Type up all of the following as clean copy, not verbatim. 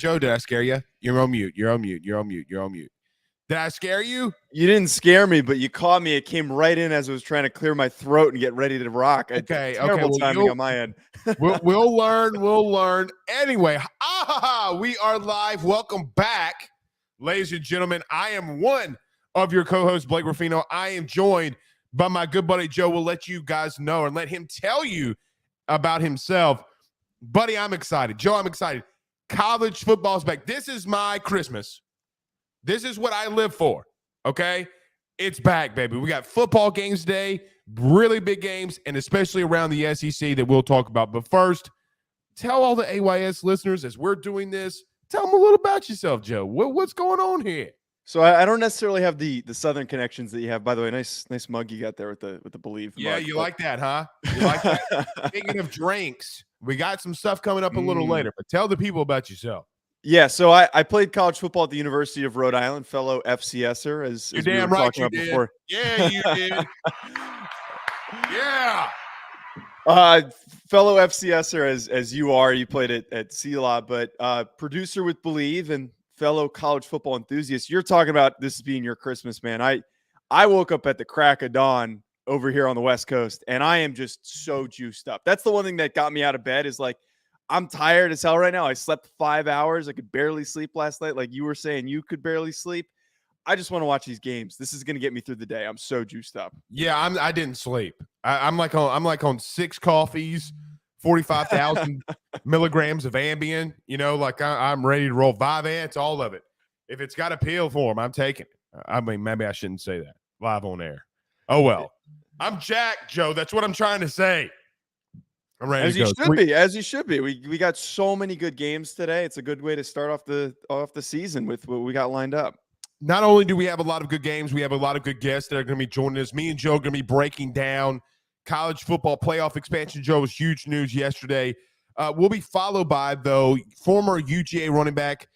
Joe, did I scare you? You're on mute. You're on mute. You're on mute. You're on mute. Did I scare you? You didn't scare me, but you caught me. It came right in as I was trying to clear my throat and get ready to rock. Okay. Terrible timing on my end. We'll learn. We'll learn. Anyway, we are live. Welcome back, ladies and gentlemen. I am one of your co-hosts, Blake Ruffino. I am joined by my good buddy Joe. We'll let you guys know and let him tell you about himself. Buddy, I'm excited. Joe, I'm excited. College football's back. This is my Christmas. This is what I live for, okay? It's back, baby. We got football games today, really big games, and especially around the SEC that we'll talk about. But first, tell all the AYS listeners as we're doing this, tell them a little about yourself, Joe. What's going on here? So I don't necessarily have the Southern connections that you have. By the way, nice mug you got there with the Bleav. Yeah, mug, you like that, huh? You like that? Speaking of drinks, we got some stuff coming up a little later, but tell the people about yourself. Yeah, so I played college football at the University of Rhode Island, fellow FCSer, as You're we damn were right talking you about did. before. Yeah, you did. Yeah. Fellow FCSer as you are, you played at CLA, but producer with Bleav and fellow college football enthusiast. You're talking about this being your Christmas, man. I woke up at the crack of dawn over here on the West Coast, and I am just so juiced up. That's the one thing that got me out of bed is like, I'm tired as hell right now. I slept 5 hours. I could barely sleep last night. Like you were saying, you could barely sleep. I just want to watch these games. This is going to get me through the day. I'm so juiced up. Yeah, I didn't sleep. I'm like on 6 coffees, 45,000 milligrams of Ambien. You know, like I'm ready to roll. Vyvanse, all of it. If it's got a pill for them, I'm taking it. I mean, maybe I shouldn't say that live on air. Oh well, I'm jacked, Joe. That's what I'm trying to say. I'm ready as to you go. should be, as you should be. We got so many good games today. It's a good way to start off the season with what we got lined up. Not only do we have a lot of good games, we have a lot of good guests that are going to be joining us. Me and Joe are going to be breaking down college football playoff expansion. Joe, was huge news yesterday. We'll be followed by, though, former UGA running back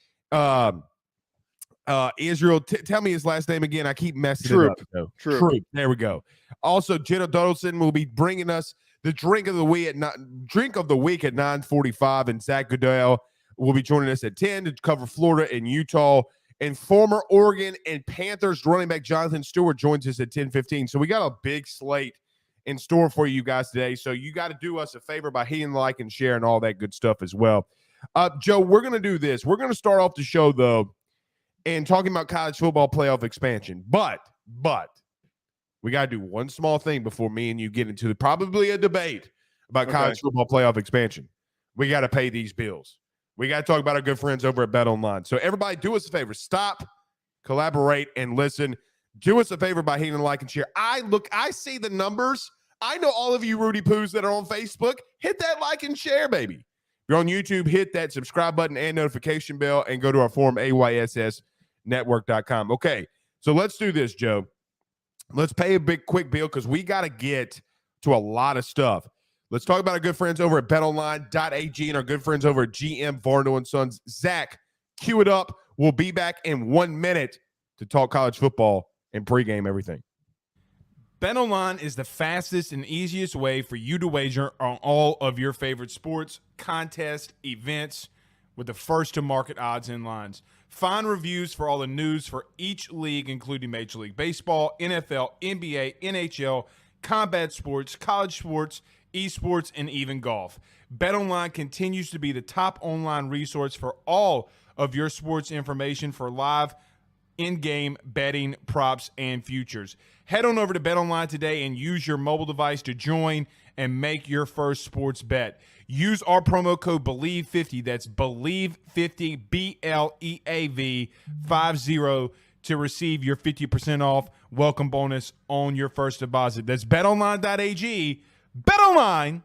Israel. Tell me his last name again. I keep messing it up. Troupe. There we go. Also, Jenna Duddleston will be bringing us the drink of the week at 9:45, and Zach Goodall will be joining us at 10 to cover Florida and Utah. And former Oregon and Panthers running back Jonathan Stewart joins us at 10:15. So we got a big slate in store for you guys today. So you got to do us a favor by hitting like and share and all that good stuff as well. Joe, we're going to do this. We're going to start off the show, though, and talking about college football playoff expansion. But we got to do one small thing before me and you get into probably a debate about college football playoff expansion. We got to pay these bills. We got to talk about our good friends over at BetOnline. So everybody, do us a favor. Stop, collaborate, and listen. Do us a favor by hitting like and share. I see the numbers. I know all of you Rudy Poos that are on Facebook. Hit that like and share, baby. If you're on YouTube, hit that subscribe button and notification bell and go to our forum, AYSSnetwork.com. Okay, so let's do this, Joe. Let's pay a quick bill because we got to get to a lot of stuff. Let's talk about our good friends over at betonline.ag and our good friends over at GM Varno & Sons. Zach, cue it up. We'll be back in 1 minute to talk college football and pregame everything. BetOnline is the fastest and easiest way for you to wager on all of your favorite sports, contests, events with the first-to-market odds and lines. Find reviews for all the news for each league, including Major League Baseball, NFL, NBA, NHL, combat sports, college sports, esports, and even golf. BetOnline continues to be the top online resource for all of your sports information for live in-game betting, props, and futures. Head on over to BetOnline today and use your mobile device to join and make your first sports bet. Use our promo code BLEAV50, that's BLEAV50, BLEAV 50, to receive your 50% off welcome bonus on your first deposit. That's betonline.ag, betonline.ag.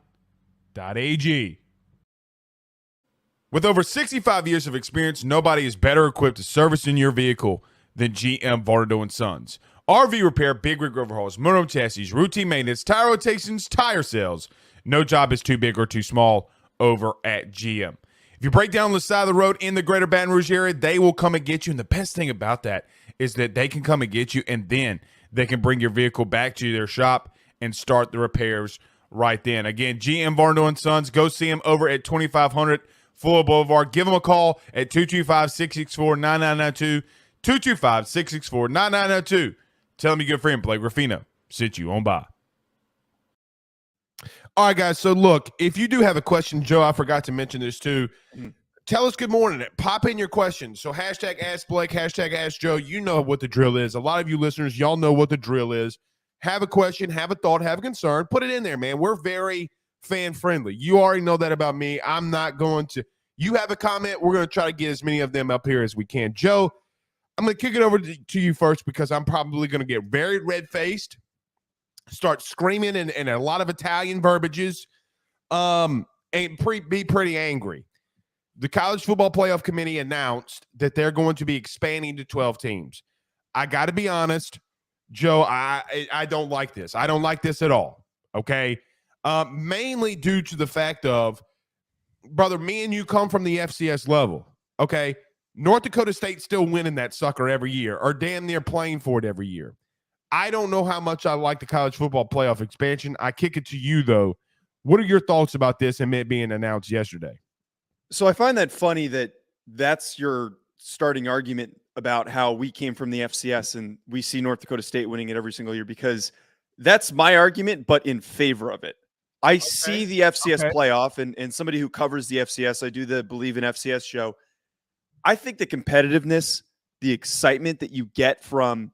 With over 65 years of experience, nobody is better equipped to service in your vehicle than GM Varno & Sons. RV repair, big rig overhauls, motorhome chassis, routine maintenance, tire rotations, tire sales. No job is too big or too small over at GM. If you break down the side of the road in the greater Baton Rouge area, they will come and get you. And the best thing about that is that they can come and get you, and then they can bring your vehicle back to their shop and start the repairs right then. Again, GM Varno & Sons, go see them over at 2500 Florida Boulevard. Give them a call at 225-664-9992. 225-664-9992. Tell them your good friend Blake Ruffino sent you on by. All right, guys. So, look, if you do have a question, Joe, I forgot to mention this too. Tell us good morning. Pop in your questions. So, hashtag Ask Blake, hashtag Ask Joe. You know what the drill is. A lot of you listeners, y'all know what the drill is. Have a question, have a thought, have a concern. Put it in there, man. We're very fan-friendly. You already know that about me. I'm not going to – you have a comment, we're going to try to get as many of them up here as we can. Joe, I'm going to kick it over to you first because I'm probably going to get very red-faced, start screaming in a lot of Italian verbiages, and be pretty angry. The College Football Playoff Committee announced that they're going to be expanding to 12 teams. I got to be honest, Joe, I don't like this. I don't like this at all, okay? Mainly due to the fact of, brother, me and you come from the FCS level, okay? North Dakota State's still winning that sucker every year or damn near playing for it every year. I don't know how much I like the College Football Playoff expansion. I kick it to you, though. What are your thoughts about this and it being announced yesterday? So I find that funny that that's your starting argument about how we came from the FCS and we see North Dakota State winning it every single year, because that's my argument, but in favor of it. I see the FCS playoff, and somebody who covers the FCS, I do the Bleav in FCS show. I think the competitiveness, the excitement that you get from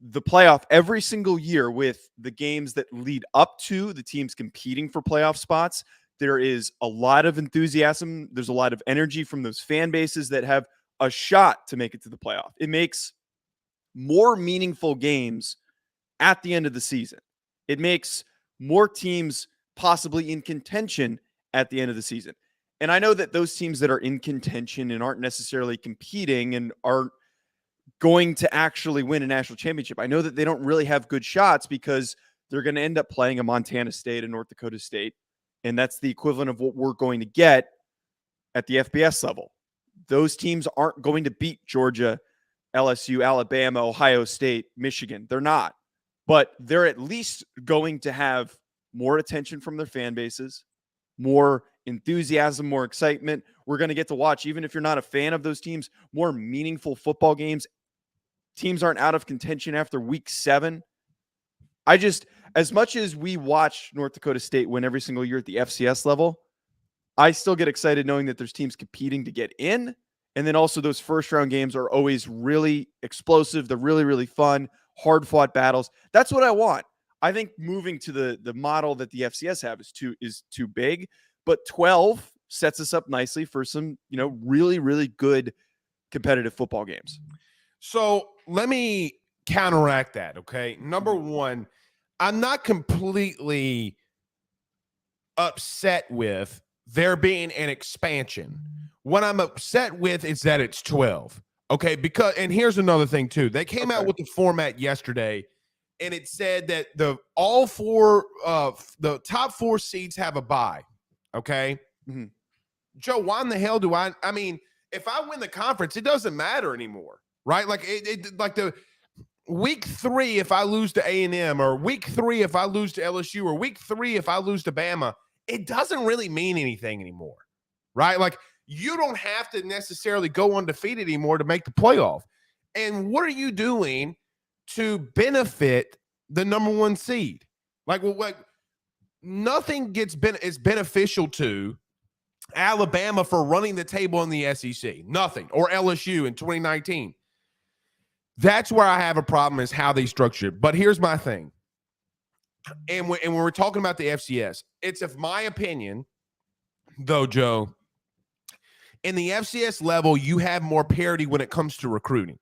the playoff every single year with the games that lead up to the teams competing for playoff spots, there is a lot of enthusiasm. There's a lot of energy from those fan bases that have a shot to make it to the playoff. It makes more meaningful games at the end of the season. It makes more teams possibly in contention at the end of the season. And I know that those teams that are in contention and aren't necessarily competing and aren't going to actually win a national championship, I know that they don't really have good shots because they're going to end up playing a Montana State, a North Dakota State. And that's the equivalent of what we're going to get at the FBS level. Those teams aren't going to beat Georgia, LSU, Alabama, Ohio State, Michigan. They're not. But they're at least going to have more attention from their fan bases, more enthusiasm, more excitement. We're going to get to watch, even if you're not a fan of those teams, more meaningful football games. Teams aren't out of contention after week 7. As much as we watch North Dakota State win every single year at the FCS level, I still get excited knowing that there's teams competing to get in. And then also those first round games are always really explosive. They're really, really fun, hard fought battles. That's what I want. I think moving to the model that the FCS have is too big, but 12 sets us up nicely for some, really, really good competitive football games. So let me counteract that. Okay. Number one, I'm not completely upset with there being an expansion. What I'm upset with is that it's 12. Okay. And here's another thing too. They came out with the format yesterday, and it said that the top 4 seeds have a bye. Okay. Mm-hmm. Joe, why in the hell do I mean, if I win the conference, it doesn't matter anymore, right? Like like the week 3, if I lose to A&M, or week 3, if I lose to LSU, or week 3, if I lose to Bama, it doesn't really mean anything anymore, right? Like, you don't have to necessarily go undefeated anymore to make the playoff. And what are you doing to benefit the number 1 seed? Like nothing is beneficial to Alabama for running the table in the SEC. Nothing. Or LSU in 2019. That's where I have a problem, is how they structure it. But here's my thing. And when we're talking about the FCS, it's, of my opinion, though, Joe, in the FCS level, you have more parity when it comes to recruiting,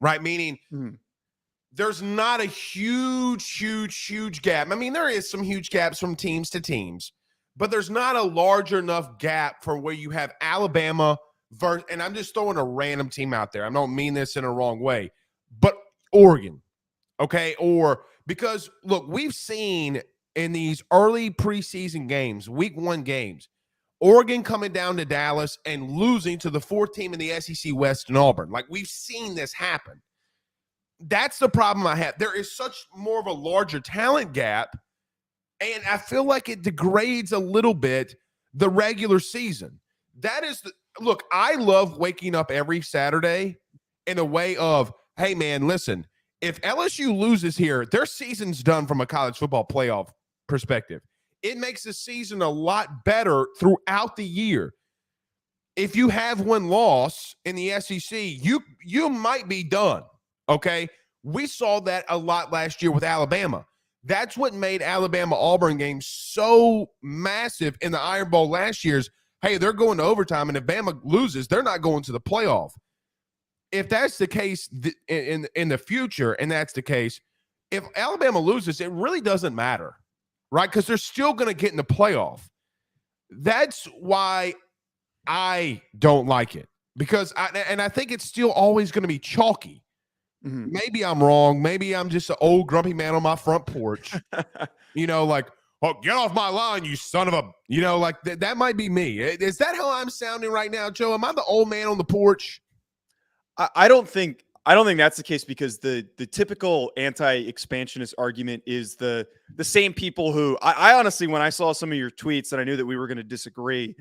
right? Meaning there's not a huge gap. I mean, there is some huge gaps from teams to teams, but there's not a large enough gap for where you have Alabama and I'm just throwing a random team out there. I don't mean this in a wrong way, but Oregon, okay? Or because, look, we've seen in these early preseason games, week 1 games, Oregon coming down to Dallas and losing to the 4th team in the SEC West in Auburn. Like, we've seen this happen. That's the problem I have. There is such more of a larger talent gap, and I feel like it degrades a little bit the regular season. that is look, I love waking up every Saturday in a way of, hey man, listen, if LSU loses here, their season's done from a college football playoff perspective. It makes the season a lot better throughout the year. If you have one loss in the SEC, you might be done. Okay. We saw that a lot last year with Alabama. That's what made Alabama-Auburn game so massive in the Iron Bowl last year's. Hey, they're going to overtime, and if Bama loses, they're not going to the playoff. If that's the case in the future, and that's the case, if Alabama loses, it really doesn't matter, right? Because they're still going to get in the playoff. That's why I don't like it, because I think it's still always going to be chalky. Mm-hmm. Maybe I'm wrong. Maybe I'm just an old grumpy man on my front porch, like, oh, get off my line, you son of a, like that might be me. Is that how I'm sounding right now, Joe? Am I the old man on the porch? I don't think that's the case, because the typical anti-expansionist argument is the same people who I honestly, when I saw some of your tweets and I knew that we were going to disagree,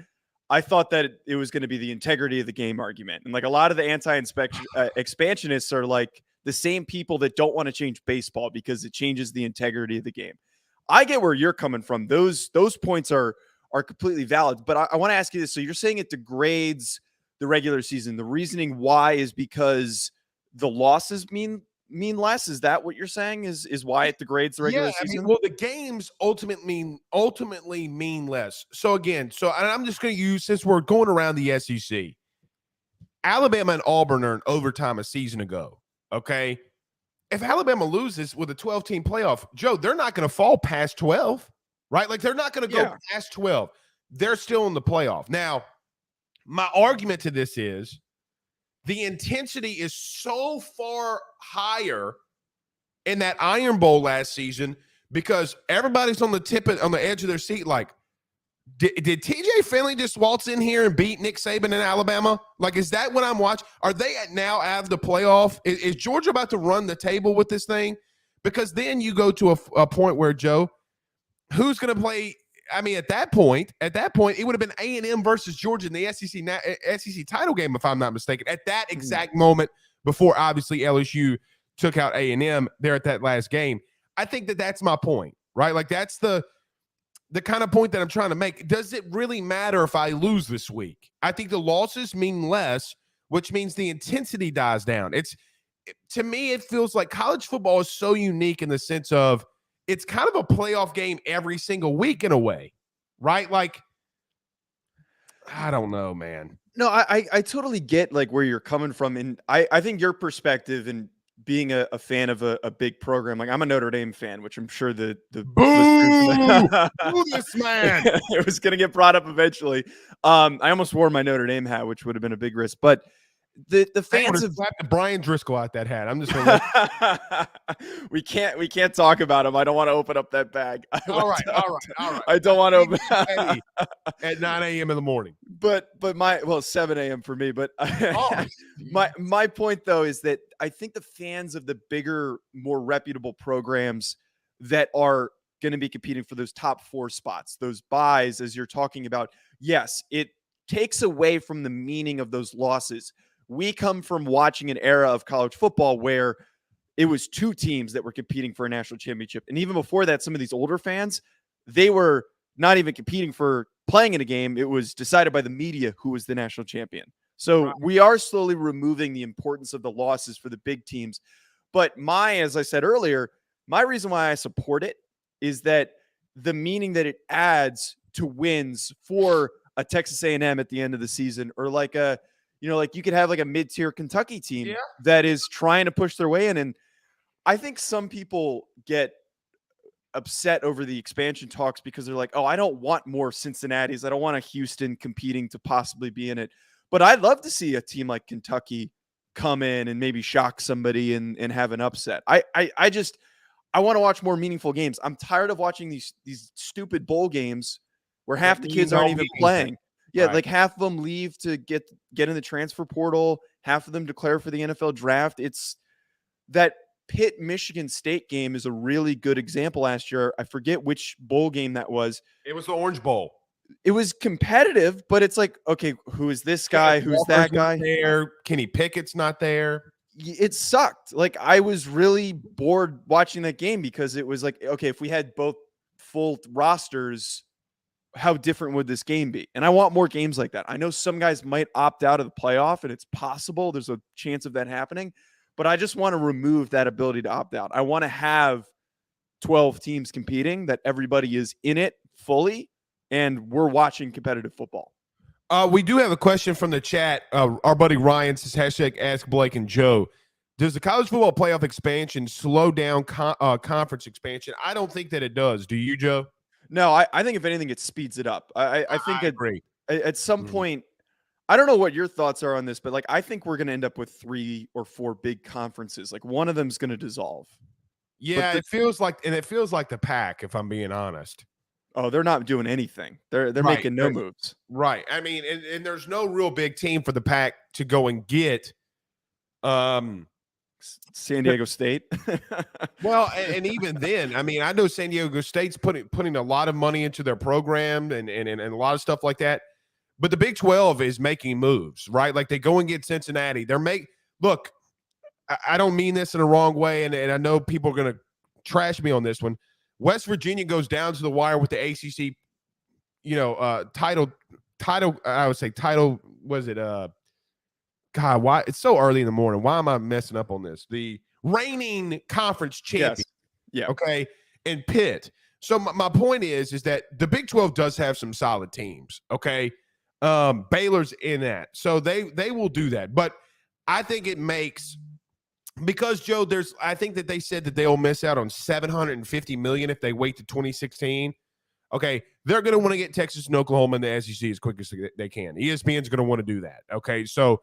I thought that it was going to be the integrity of the game argument. And like a lot of the anti-expansionists are like the same people that don't want to change baseball because it changes the integrity of the game. I get where you're coming from. Those points are completely valid. But I want to ask you this. So you're saying it degrades the regular season. The reasoning why is because the losses mean less. Is that what you're saying? Is why it degrades the regular season? Well, the games ultimately mean less. So again, and I'm just going to use, since we're going around the SEC, Alabama and Auburn are in overtime a season ago. Okay, if Alabama loses with a 12-team playoff, Joe, they're not going to fall past 12, right? Like they're not going to go past 12. They're still in the playoff. Now, my argument to this is the intensity is so far higher in that Iron Bowl last season because everybody's on the edge of their seat. Like, did TJ Finley just waltz in here and beat Nick Saban in Alabama? Like, is that what I'm watching? Are they now out of the playoff? Is Georgia about to run the table with this thing? Because then you go to a point where, Joe, who's going to play? I mean, at that point, it would have been A&M versus Georgia in the SEC title game, if I'm not mistaken, at that exact moment before, obviously, LSU took out A&M there at that last game. I think that's my point, right? Like, that's the kind of point that I'm trying to make. Does it really matter if I lose this week? I think the losses mean less, which means the intensity dies down. To me, it feels like college football is so unique in the sense of it's kind of a playoff game every single week in a way, right? Like, I don't know, man. No, I totally get like where you're coming from. And I think your perspective and being a fan of a big program, like I'm a Notre Dame fan, which I'm sure the Boo this man. It was going to get brought up eventually. I almost wore my Notre Dame hat, which would have been a big risk, but the fans of Brian Driscoll out that hat. I'm just we can't talk about him. I don't want to open up that bag. All right. I don't want to open at 9 a.m. in the morning. But 7 a.m. for me. But my point though is that I think the fans of the bigger, more reputable programs that are going to be competing for those top 4 spots, those buys, as you're talking about, yes, it takes away from the meaning of those losses. We come from watching an era of college football where it was 2 teams that were competing for a national championship. And even before that, some of these older fans, they were not even competing for playing in a game. It was decided by the media who was the national champion. So we are slowly removing the importance of the losses for the big teams. But as I said earlier, my reason why I support it is that the meaning that it adds to wins for a Texas A&M at the end of the season, or like you could have like a mid-tier Kentucky team that is trying to push their way in. And I think some people get upset over the expansion talks because they're like, oh, I don't want more Cincinnati's. I don't want a Houston competing to possibly be in it. But I'd love to see a team like Kentucky come in and maybe shock somebody and have an upset. I want to watch more meaningful games. I'm tired of watching these stupid bowl games where half the kids aren't even playing. Yeah, right. Like half of them leave to get in the transfer portal. Half of them declare for the NFL draft. It's that Pitt-Michigan State game is a really good example last year. I forget which bowl game that was. It was the Orange Bowl. it was competitive, but it's like, okay, who is this guy? Who's that guy? There, Kenny Pickett's not there. It sucked. Like, I was really bored watching that game because it was like, okay, if we had both full rosters, how different would this game be? And I want more games like that. I know some guys might opt out of the playoff, and it's possible there's a chance of that happening, but I just want to remove that ability to opt out. I want to have 12 teams competing, that everybody is in it fully, and we're watching competitive football. We do have a question from the chat. Our buddy Ryan says, hashtag Ask Blake and Joe. Does the college football playoff expansion slow down conference expansion? I don't think that it does. Do you, Joe? No, I think if anything, it speeds it up. I think I agree. At some point, I don't know what your thoughts are on this, but like, I think we're going to end up with 3 or 4 big conferences. Like, one of them is going to dissolve. Yeah, it feels like the Pac, if I'm being honest. Oh, they're not doing anything. They're Right. making no moves. Right. I mean, and there's no real big team for the Pac to go and get. San Diego State. Well, and even then, I mean, I know San Diego State's putting a lot of money into their program and a lot of stuff like that. But the Big 12 is making moves, right? Like, they go and get Cincinnati. Look, I don't mean this in a wrong way, and I know people are going to trash me on this one. West Virginia goes down to the wire with the ACC, title. I would say title. Was it? God, why? It's so early in the morning. Why am I messing up on this? The reigning conference champion. Yes. Yeah. Okay. And Pitt. So my point is that the Big 12 does have some solid teams. Okay. Baylor's in that. So they will do that. But I think it makes, because Joe, I think that they said that they'll miss out on $750 million if they wait to 2016. Okay, they're going to want to get Texas and Oklahoma in the SEC as quick as they can. ESPN's going to want to do that. Okay, so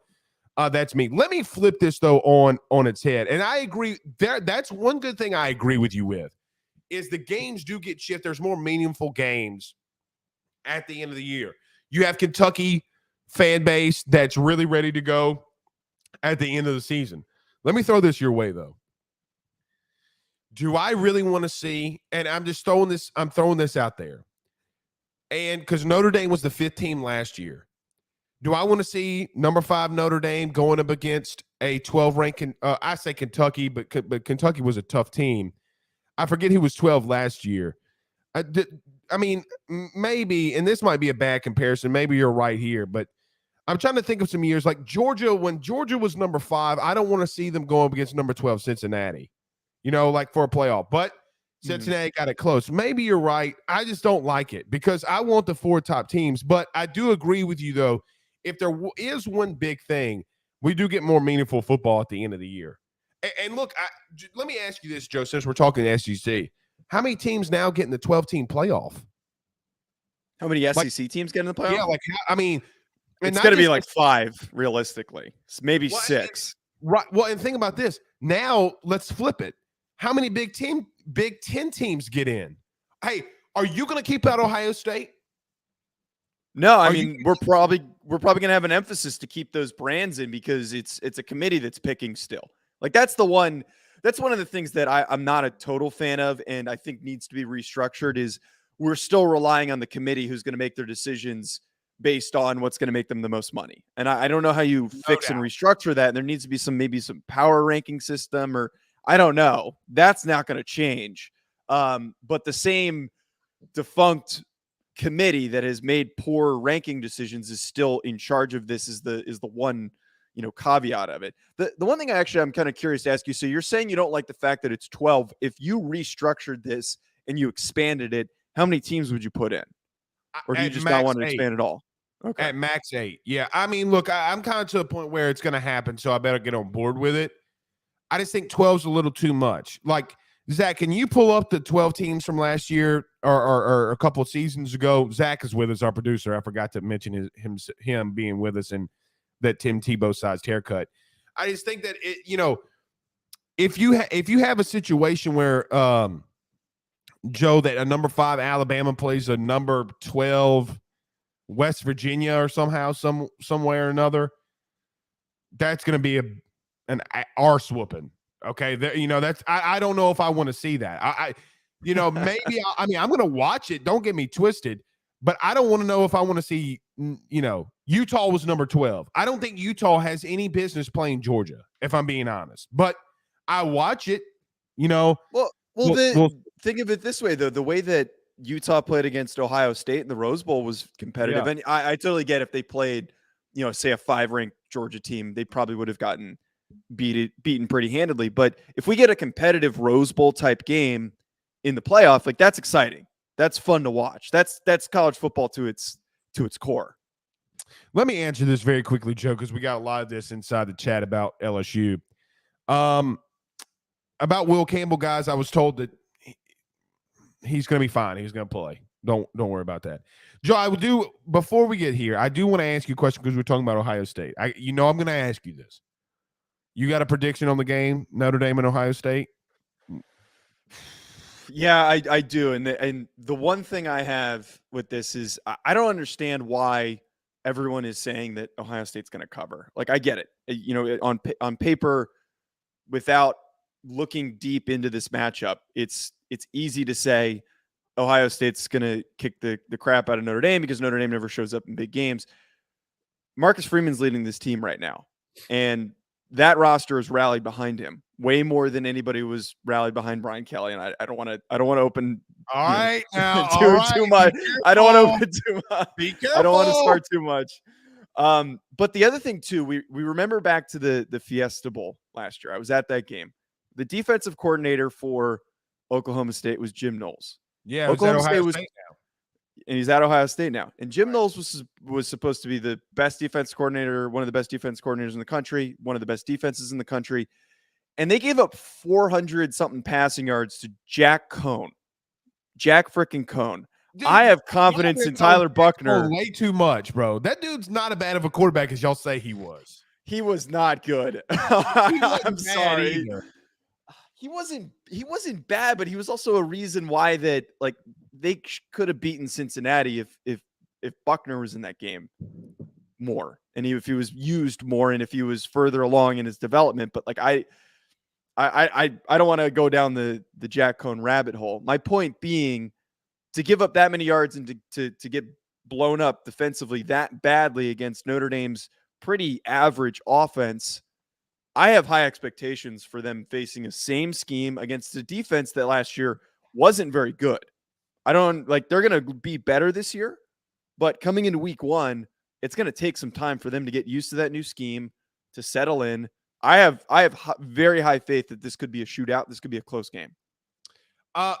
that's me. Let me flip this though on its head, and I agree. That's one good thing I agree with you with is the games do get shifted. There's more meaningful games at the end of the year. You have Kentucky fan base that's really ready to go at the end of the season. Let me throw this your way, though. Do I really want to see, and I'm throwing this out there, and because Notre Dame was the 5th team last year, do I want to see number 5 Notre Dame going up against a 12 ranking? I say Kentucky, but Kentucky was a tough team. I forget who was 12 last year. I mean, maybe, and this might be a bad comparison. Maybe you're right here, but I'm trying to think of some years like Georgia. When Georgia was number 5, I don't want to see them going up against number 12 Cincinnati, like for a playoff. But Cincinnati got it close. Maybe you're right. I just don't like it because I want the 4 top teams. But I do agree with you, though. If there is one big thing, we do get more meaningful football at the end of the year. And look, let me ask you this, Joe, since we're talking SEC. How many teams now get in the 12-team playoff? How many SEC teams get in the playoff? Yeah, I mean, it's going to be like 5, realistically. Maybe 6. Right. Well, and think about this. Now, let's flip it. How many Big 10 teams get in? Hey, are you going to keep out Ohio State? No, I mean, we're probably going to have an emphasis to keep those brands in because it's a committee that's picking still. Like, that's one of the things that I'm not a total fan of and I think needs to be restructured is we're still relying on the committee who's going to make their decisions based on what's going to make them the most money. And I don't know how you fix and restructure that. There needs to be maybe some power ranking system or I don't know. That's not going to change. But the same defunct committee that has made poor ranking decisions is still in charge of this is the one, caveat of it. The one thing I'm kind of curious to ask you. So you're saying you don't like the fact that it's 12. If you restructured this and you expanded it, how many teams would you put in? Or do you just not want to expand at all? Okay. At max 8. Yeah. I mean, look, I'm kind of to the point where it's going to happen, so I better get on board with it. I just think 12 is a little too much. Like, Zach, can you pull up the 12 teams from last year or a couple of seasons ago? Zach is with us, our producer. I forgot to mention him being with us and that Tim Tebow-sized haircut. I just think that, if you have a situation where, Joe, that a number 5 Alabama plays a number 12 West Virginia or some way or another, that's going to be an arse whooping. Okay, that's I don't know if I want to see that. Maybe I'm going to watch it. Don't get me twisted, But I don't want to know if I want to see, Utah was number 12. I don't think Utah has any business playing Georgia, if I'm being honest. But I watch it, Well, we'll think of it this way, though. The way that Utah played against Ohio State in the Rose Bowl was competitive. Yeah. And I totally get if they played, say a 5-ranked Georgia team, they probably would have gotten beaten pretty handedly. But if we get a competitive Rose Bowl type game in the playoff, like that's exciting. That's fun to watch. That's college football to its core. Let me answer this very quickly, Joe, because we got a lot of this inside the chat about LSU. About Will Campbell, guys, I was told that he's going to be fine. He's going to play. Don't worry about that. Joe, before we get here, I do want to ask you a question because we're talking about Ohio State. I'm going to ask you this. You got a prediction on the game, Notre Dame and Ohio State? Yeah, I do. And the one thing I have with this is I don't understand why everyone is saying that Ohio State's going to cover. Like, I get it. On paper, without looking deep into this matchup, it's easy to say Ohio State's going to kick the crap out of Notre Dame because Notre Dame never shows up in big games. Marcus Freeman's leading this team right now, and that roster is rallied behind him way more than anybody was rallied behind Brian Kelly. And I don't want to open all right now too much. I don't want to open too much. Be careful. I don't want to start too much. But the other thing too, we remember back to the Fiesta Bowl last year. I was at that game. The defensive coordinator for Oklahoma State was Jim Knowles. Yeah, Oklahoma State was, State now. And he's at Ohio State now. And Jim Knowles was supposed to be the best defense coordinator, one of the best defense coordinators in the country, one of the best defenses in the country. And they gave up 400-something passing yards to Jack freaking Cohn. Dude, I have confidence in Tyler Buchner. Way too much, bro. That dude's not as bad of a quarterback as y'all say he was. He was not good. I'm sorry. Either. He wasn't bad, but he was also a reason why that like they could have beaten Cincinnati if Buchner was in that game more, and if he was used more, and if he was further along in his development. But like I don't want to go down the Jack Cohn rabbit hole. My point being, to give up that many yards and to get blown up defensively that badly against Notre Dame's pretty average offense, I have high expectations for them facing a same scheme against a defense that last year wasn't very good. They're going to be better this year, but coming into week one, it's going to take some time for them to get used to that new scheme, to settle in. I have very high faith that this could be a shootout. This could be a close game.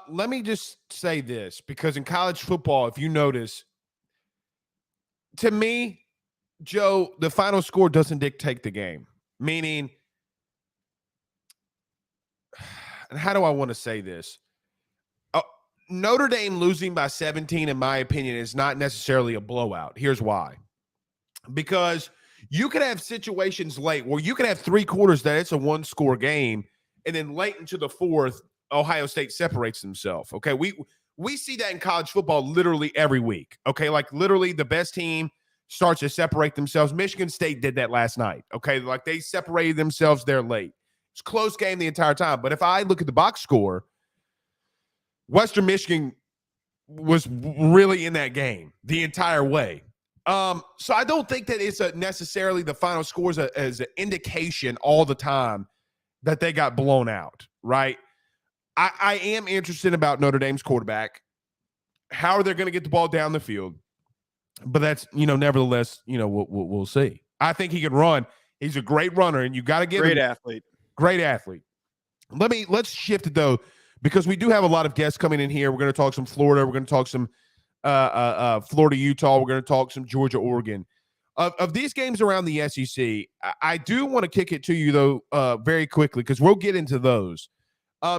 Let me just say this, because in college football, if you notice, to me, Joe, the final score doesn't dictate the game. Meaning, and how do I want to say this? Notre Dame losing by 17, in my opinion, is not necessarily a blowout. Here's why. Because you could have situations late where you could have 3 quarters that it's a 1-score game, and then late into the 4th, Ohio State separates themselves. Okay, we see that in college football literally every week. Okay, like literally the best team starts to separate themselves. Michigan State did that last night. Okay, like they separated themselves there late. It's a close game the entire time. But if I look at the box score, Western Michigan was really in that game the entire way. So I don't think that it's necessarily the final scores as an indication all the time that they got blown out, right? I am interested about Notre Dame's quarterback. How are they going to get the ball down the field? But that's, nevertheless, we'll see. I think he can run. He's a great runner, and you got to give him athlete. Great athlete. Let's shift it though, because we do have a lot of guests coming in here. We're going to talk some Florida. We're going to talk some Florida, Utah. We're going to talk some Georgia, Oregon. Of these games around the SEC, I do want to kick it to you though very quickly, because we'll get into those.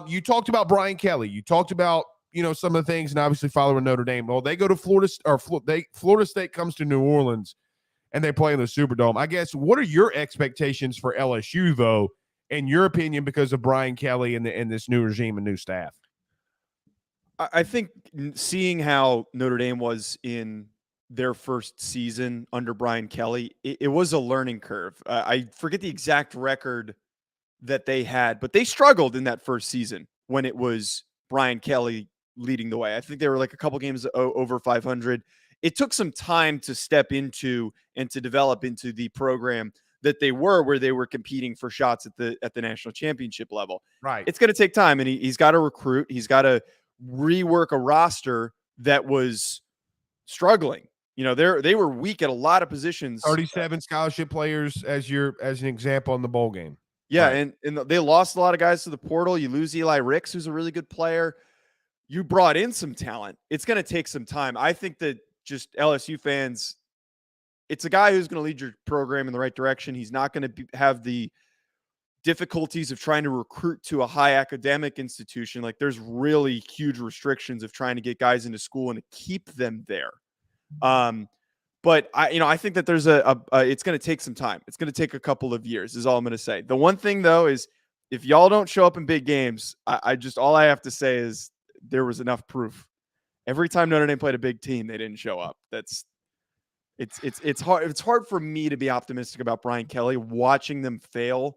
You talked about Brian Kelly. You talked about some of the things, and obviously following Notre Dame. Well, they go to Florida, or Florida State comes to New Orleans, and they play in the Superdome. I guess, what are your expectations for LSU though, in your opinion, because of Brian Kelly and this new regime and new staff? I think seeing how Notre Dame was in their first season under Brian Kelly, it was a learning curve. I forget the exact record that they had, but they struggled in that first season when it was Brian Kelly leading the way. I think they were like a couple games over 500. it took some time to step into and to develop into the program that they were, where they were competing for shots at the national championship level. Right. It's going to take time, and he's got to recruit. He's got to rework a roster that was struggling. They were weak at a lot of positions. 37 scholarship players as an example in the bowl game. Yeah, Right. and they lost a lot of guys to the portal. You lose Eli Ricks, who's a really good player. You brought in some talent. It's going to take some time. I think that just LSU fans, it's a guy who's going to lead your program in the right direction. He's not going to have the difficulties of trying to recruit to a high academic institution. Like, there's really huge restrictions of trying to get guys into school and to keep them there. But I think that there's it's going to take some time. It's going to take a couple of years is all I'm going to say. The one thing though, is if y'all don't show up in big games, all I have to say is there was enough proof. Every time Notre Dame played a big team, they didn't show up. It's hard. It's hard for me to be optimistic about Brian Kelly watching them fail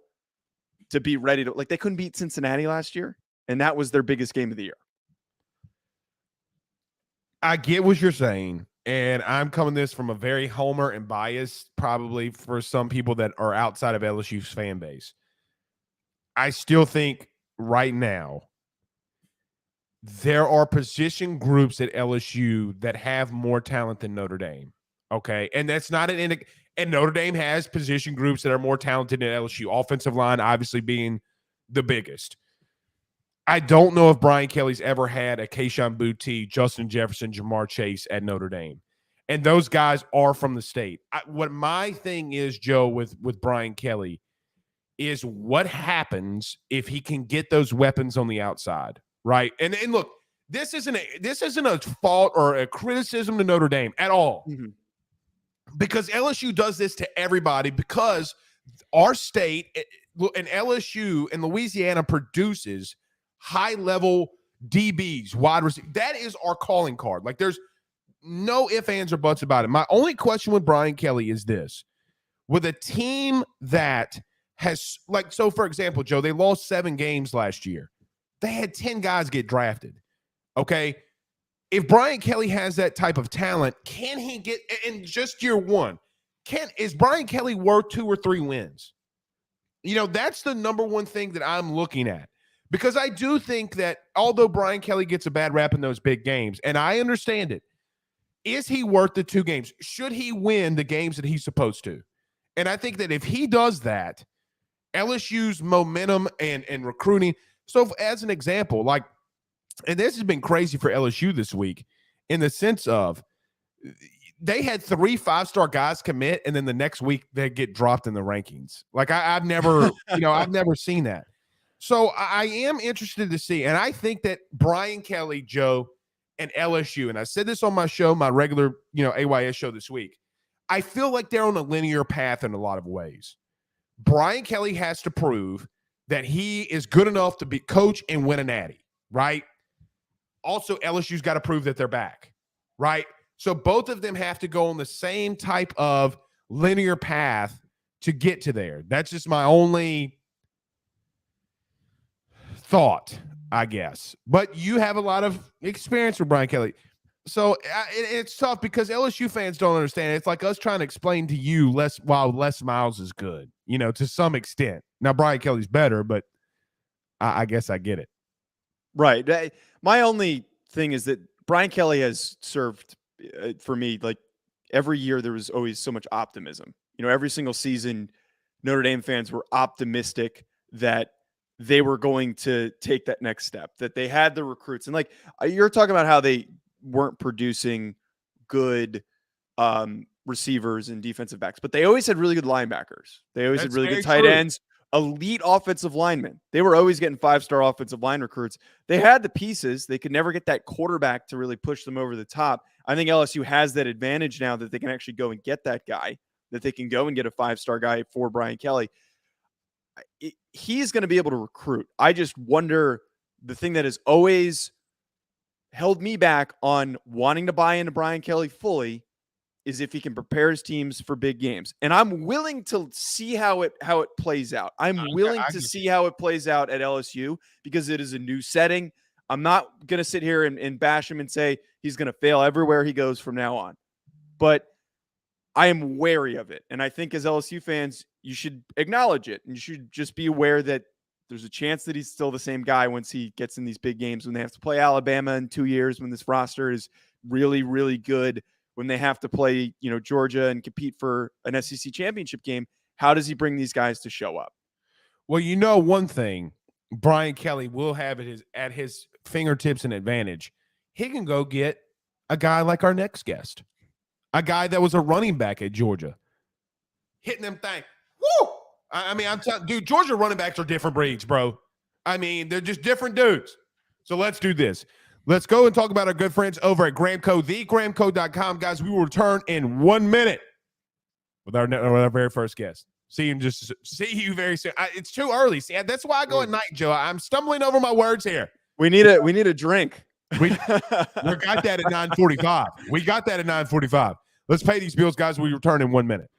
to be ready to, like, they couldn't beat Cincinnati last year, and that was their biggest game of the year. I get what you're saying, and I'm coming this from a very homer and biased, probably for some people that are outside of LSU's fan base. I still think right now there are position groups at LSU that have more talent than Notre Dame. Okay. And that's not and Notre Dame has position groups that are more talented than LSU. Offensive line, obviously, being the biggest. I don't know if Brian Kelly's ever had a Kayshon Boutte, Justin Jefferson, Jamar Chase at Notre Dame. And those guys are from the state. What my thing is, Joe, with Brian Kelly is what happens if he can get those weapons on the outside, right? And look, this isn't a fault or a criticism to Notre Dame at all. Mm-hmm. Because LSU does this to everybody, because our state and LSU and Louisiana produces high-level DBs, wide receivers. That is our calling card. Like, there's no ifs, ands, or buts about it. My only question with Brian Kelly is this. With a team that has, like, so for example, Joe, they lost 7 games last year. They had 10 guys get drafted. Okay? If Brian Kelly has that type of talent, can he get in just year one? Is Brian Kelly worth 2 or 3 wins? That's the number one thing that I'm looking at. Because I do think that although Brian Kelly gets a bad rap in those big games, and I understand it, is he worth the 2 games? Should he win the games that he's supposed to? And I think that if he does that, LSU's momentum and recruiting. So as an example, like, and this has been crazy for LSU this week in the sense of they had 3 5-star guys commit, and then the next week they get dropped in the rankings. Like, I've never, I've never seen that. So I am interested to see, and I think that Brian Kelly, Joe, and LSU, and I said this on my show, my regular, AYS show this week, I feel like they're on a linear path in a lot of ways. Brian Kelly has to prove that he is good enough to be coach and win a natty, right? Also, LSU's got to prove that they're back, right? So both of them have to go on the same type of linear path to get to there. That's just my only thought, I guess. But you have a lot of experience with Brian Kelly. So it's tough because LSU fans don't understand. It's like us trying to explain to you Les Miles is good, to some extent. Now, Brian Kelly's better, but I guess I get it. Right. My only thing is that Brian Kelly has served for me, like, every year there was always so much optimism. Every single season, Notre Dame fans were optimistic that they were going to take that next step, that they had the recruits. And, like, you're talking about how they weren't producing good receivers and defensive backs, but they always had really good linebackers. They always had really good tight ends, elite offensive linemen. They were always getting 5-star offensive line recruits. They had the pieces. They could never get that quarterback to really push them over the top. I think LSU has that advantage now that they can actually go and get that guy, that they can go and get a 5-star guy for Brian Kelly. He's going to be able to recruit. I just wonder, the thing that has always held me back on wanting to buy into Brian Kelly fully is if he can prepare his teams for big games. And I'm willing to see how it plays out. I'm willing to see how it plays out at LSU because it is a new setting. I'm not going to sit here and bash him and say he's going to fail everywhere he goes from now on. but I am wary of it. And I think as LSU fans, you should acknowledge it. And you should just be aware that there's a chance that he's still the same guy once he gets in these big games, when they have to play Alabama in 2 years, when this roster is really, really good, when they have to play, Georgia and compete for an SEC championship game. How does he bring these guys to show up? Well, one thing Brian Kelly will have at his fingertips an advantage. He can go get a guy like our next guest, a guy that was a running back at Georgia, hitting them things. Woo! I'm telling dude, Georgia running backs are different breeds, bro. They're just different dudes. So let's do this. Let's go and talk about our good friends over at Gramco, thegramco.com. Guys, we will return in 1 minute with our very first guest. See you very soon. It's too early. See, that's why I go at night, Joe. I'm stumbling over my words here. We need a drink. We got that at 9:45. We got that at 9:45. Let's pay these bills, guys. We return in 1 minute.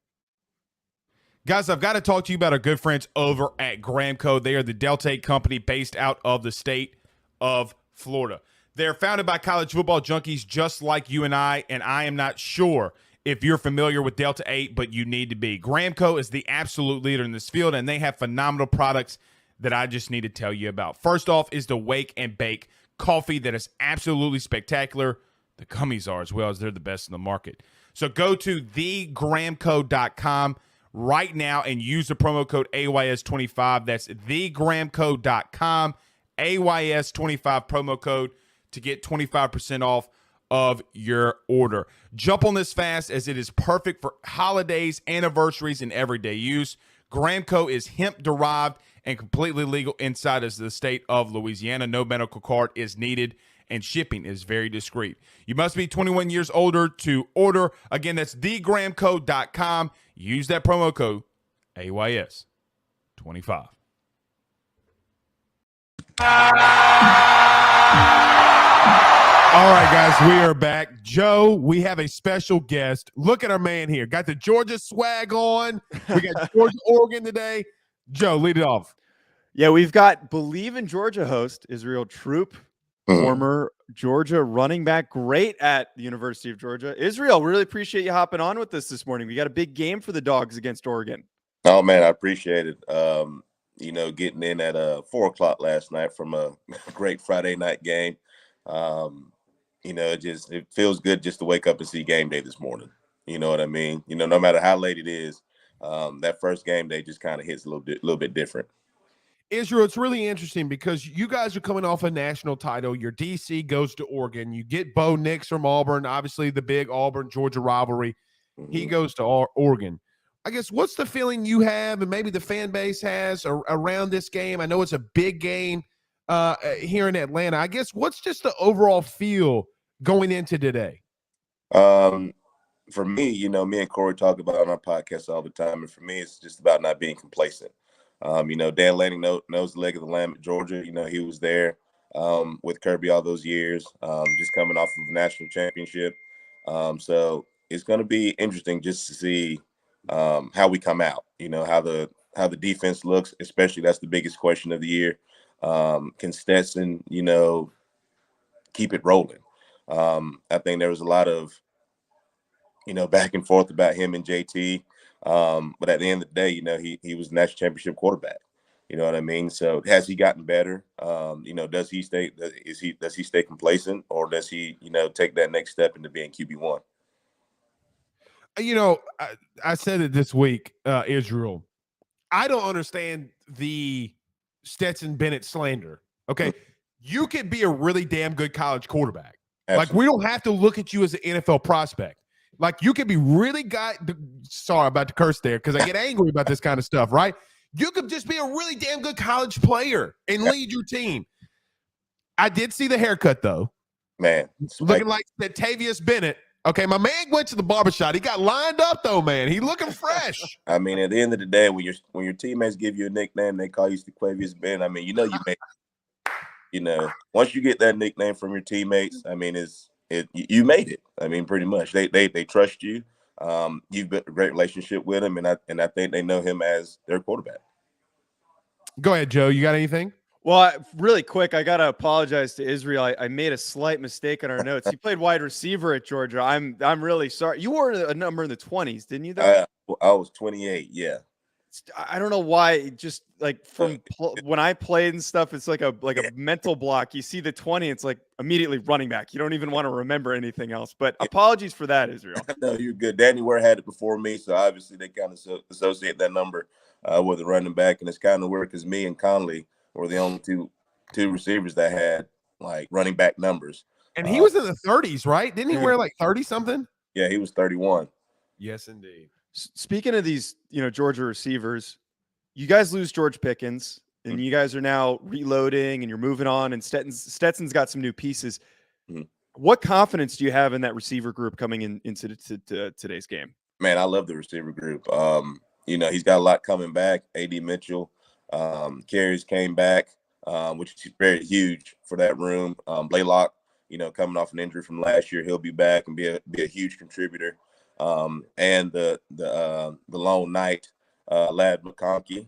Guys, I've got to talk to you about our good friends over at Gramco. They are the Delta 8 company based out of the state of Florida. They're founded by college football junkies just like you and I am not sure if you're familiar with Delta 8, but you need to be. Gramco is the absolute leader in this field, and they have phenomenal products that I just need to tell you about. First off is the Wake and Bake coffee that is absolutely spectacular. The gummies are as well, as they're the best in the market. So go to thegramco.com right now and use the promo code AYS25. That's thegramco.com, AYS25 promo code to get 25% off of your order. Jump on this fast, as it is perfect for holidays, anniversaries, and everyday use. Gramco is hemp-derived and completely legal inside of the state of Louisiana. No medical card is needed, and shipping is very discreet. You must be 21 years older to order. Again, that's thegramco.com. Use that promo code AYS25. All right, guys, we are back. Joe, we have a special guest. Look at our man here. Got the Georgia swag on. We got Georgia, Oregon today. Joe, lead it off. Yeah, we've got Bleav in Georgia host Israel Troupe, former Georgia running back, great at the University of Georgia. Israel, really appreciate you hopping on with us this morning. We got a big game for the Dogs against Oregon. Oh, man, I appreciate it. Getting in at 4 o'clock last night from a great Friday night game. It feels good just to wake up and see game day this morning. You know what I mean? No matter how late it is, that first game day just kind of hits a little bit different. Israel, it's really interesting because you guys are coming off a national title. Your DC goes to Oregon. You get Bo Nix from Auburn, obviously the big Auburn-Georgia rivalry. Mm-hmm. He goes to Oregon. I guess what's the feeling you have and maybe the fan base has around this game? I know it's a big game here in Atlanta. I guess what's just the overall feel going into today? For me, me and Corey talk about it on our podcast all the time. And for me, it's just about not being complacent. Dan Lanning knows the leg of the lamb at Georgia. He was there with Kirby all those years, just coming off of a national championship. So it's going to be interesting just to see how we come out, how the defense looks, especially that's the biggest question of the year. Can Stetson, keep it rolling? I think there was a lot of, back and forth about him and JT. But at the end of the day, he was the national championship quarterback. You know what I mean? So has he gotten better? Does he stay complacent, or does he, take that next step into being QB1? I said it this week, Israel. I don't understand the Stetson Bennett slander. Okay. You could be a really damn good college quarterback. Absolutely. Like, we don't have to look at you as an NFL prospect. Like, you could be really sorry about the curse there because I get angry about this kind of stuff, right? You could just be a really damn good college player and lead your team. I did see the haircut, though. Man. Looking like that Tavius Bennett. Okay, my man went to the barbershop. He got lined up, though, man. He looking fresh. At the end of the day, when your teammates give you a nickname, they call you Tavius Bennett. You made it. Once you get that nickname from your teammates, you made it. Pretty much. They trust you. You've built a great relationship with him, and I think they know him as their quarterback. Go ahead, Joe. You got anything? Well, really quick, I gotta apologize to Israel. I made a slight mistake on our notes. He played wide receiver at Georgia. I'm really sorry. You wore a number in the 20s, didn't you? Though I was 28. Yeah. I don't know why. Just like when I played and stuff, it's like a mental block. You see the 20, it's like immediately running back. You don't even want to remember anything else. But apologies for that, Israel. No, you're good. Danny Ware had it before me, so obviously they kind of associate that number with the running back, and it's kind of weird because me and Conley were the only two receivers that had like running back numbers. And he was in the 30s, right? Didn't he wear like 30 something? Yeah, he was 31. Yes, indeed. Speaking of these, Georgia receivers, you guys lose George Pickens, and you guys are now reloading, and you're moving on. And Stetson's got some new pieces. Mm-hmm. What confidence do you have in that receiver group coming into today's game? Man, I love the receiver group. He's got a lot coming back. AD Mitchell, Carries came back, which is very huge for that room. Blaylock, coming off an injury from last year, he'll be back and be a huge contributor. And the lone knight, Lad McConkey,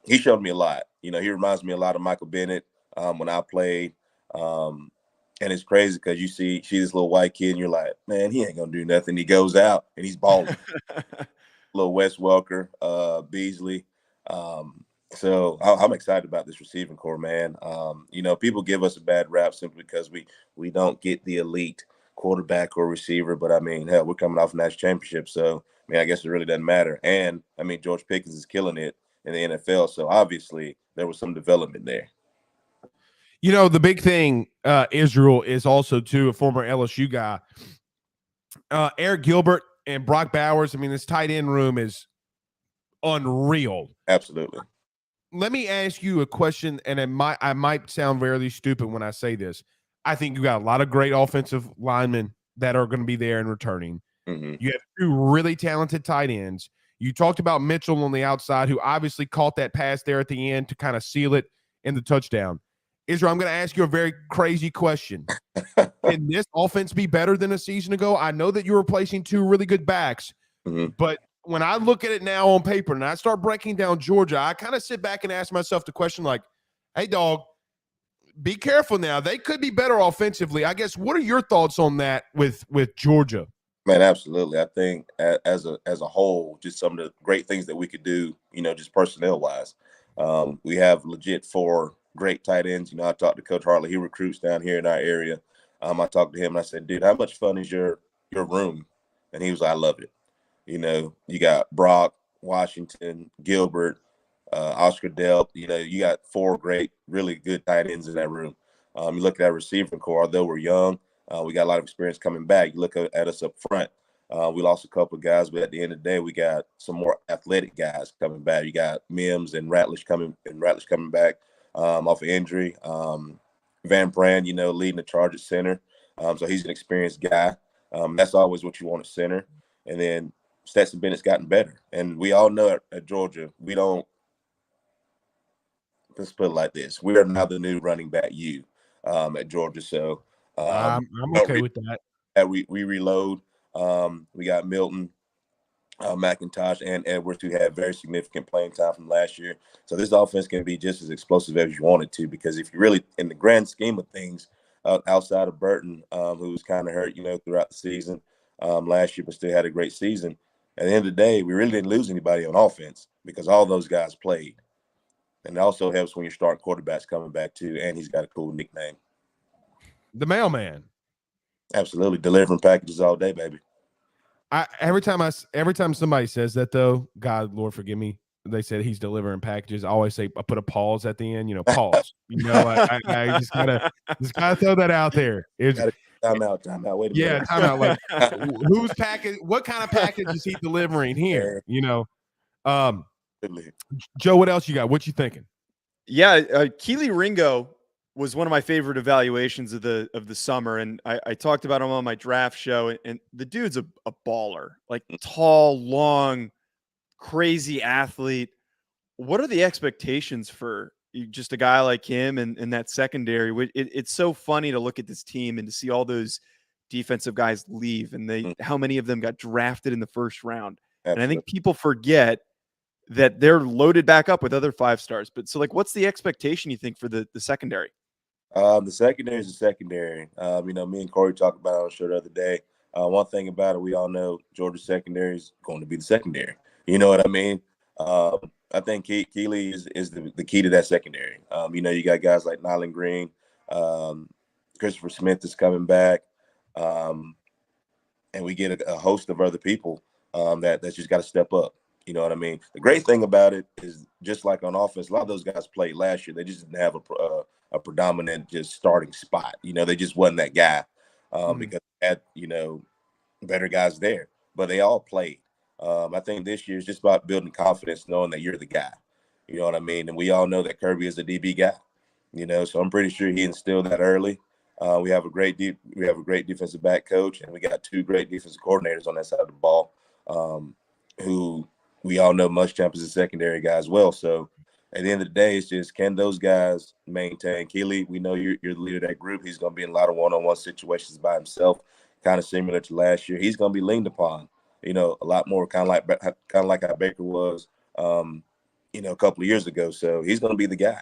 he showed me a lot. He reminds me a lot of Michael Bennett when I played. And it's crazy because you see this little white kid and you're like, man, he ain't gonna do nothing. He goes out and he's balling. Little Wes Welker, Beasley. So I'm excited about this receiving core, man. People give us a bad rap simply because we don't get the elite quarterback or receiver. But I mean, hell, we're coming off a national championship, so I guess it really doesn't matter. And I mean, George Pickens is killing it in the NFL, so obviously there was some development there. The big thing, Israel, is also, too, a former LSU guy. Eric Gilbert and Brock Bowers, this tight end room is unreal. Absolutely. Let me ask you a question, and I might sound very stupid when I say this. I think you got a lot of great offensive linemen that are going to be there and returning. Mm-hmm. You have two really talented tight ends. You talked about Mitchell on the outside, who obviously caught that pass there at the end to kind of seal it in the touchdown. Israel, I'm going to ask you a very crazy question. Can this offense be better than a season ago? I know that you're replacing two really good backs, but when I look at it now on paper and I start breaking down Georgia, I kind of sit back and ask myself the question like, hey, dog, be careful now. They could be better offensively. I guess, what are your thoughts on that with Georgia? Man, absolutely. I think as a whole, just some of the great things that we could do, just personnel-wise. We have legit 4 great tight ends. I talked to Coach Hartley. He recruits down here in our area. I talked to him and I said, dude, how much fun is your room? And he was like, I love it. You got Brock, Washington, Gilbert, Oscar Delp. You got 4 great, really good tight ends in that room. You look at our receiving core, although we're young, we got a lot of experience coming back. You look at us up front. We lost a couple of guys, but at the end of the day, we got some more athletic guys coming back. You got Mims and Ratlish coming back off of injury. Van Brand, leading the charge at center. So he's an experienced guy. That's always what you want at center. And then Stetson Bennett's gotten better. And we all know at Georgia, let's put it like this. We are now the new running back at Georgia. So I'm okay with that. We reload. We got Milton, McIntosh, and Edwards, who had very significant playing time from last year. So this offense can be just as explosive as you want it to, because if you really, in the grand scheme of things, outside of Burton, who was kind of hurt, throughout the season last year, but still had a great season. At the end of the day, we really didn't lose anybody on offense because all those guys played. And it also helps when your starting quarterback's coming back too, and he's got a cool nickname. The mailman. Absolutely. Delivering packages all day, baby. Every time somebody says that, though, God, Lord, forgive me, they said he's delivering packages, I always say, I put a pause at the end, pause. I just gotta throw that out there. Time out. Wait a minute. Time out. Like, whose package? What kind of package is he delivering here? Joe, what else you got? What you thinking? Yeah, Keely Ringo was one of my favorite evaluations of the summer, and I talked about him on my draft show. And the dude's a baller, like tall, long, crazy athlete. What are the expectations for just a guy like him and that secondary? It's so funny to look at this team and to see all those defensive guys leave, and how many of them got drafted in the first round. Absolutely. And I think people forget that they're loaded back up with other 5-stars. But so, like, what's the expectation you think for the secondary? The secondary is the secondary. Me and Corey talked about it on the show the other day. One thing about it, we all know Georgia's secondary is going to be the secondary. You know what I mean? I think Keeley is the key to that secondary. You got guys like Nyland Green, Christopher Smith is coming back, and we get a host of other people that's just got to step up. You know what I mean? The great thing about it is, just like on offense, a lot of those guys played last year. They just didn't have a predominant just starting spot. They just wasn't that guy because they had, better guys there. But they all played. I think this year is just about building confidence, knowing that you're the guy. You know what I mean? And we all know that Kirby is a DB guy. So I'm pretty sure he instilled that early. We have a great defensive back coach, and we got 2 great defensive coordinators on that side of the ball, who we all know Muschamp is a secondary guy as well. So at the end of the day, it's just, can those guys maintain? Keeley, we know you're the leader of that group. He's going to be in a lot of one-on-one situations by himself, kind of similar to last year. He's going to be leaned upon, a lot more, kind of like how Baker was, a couple of years ago. So he's going to be the guy.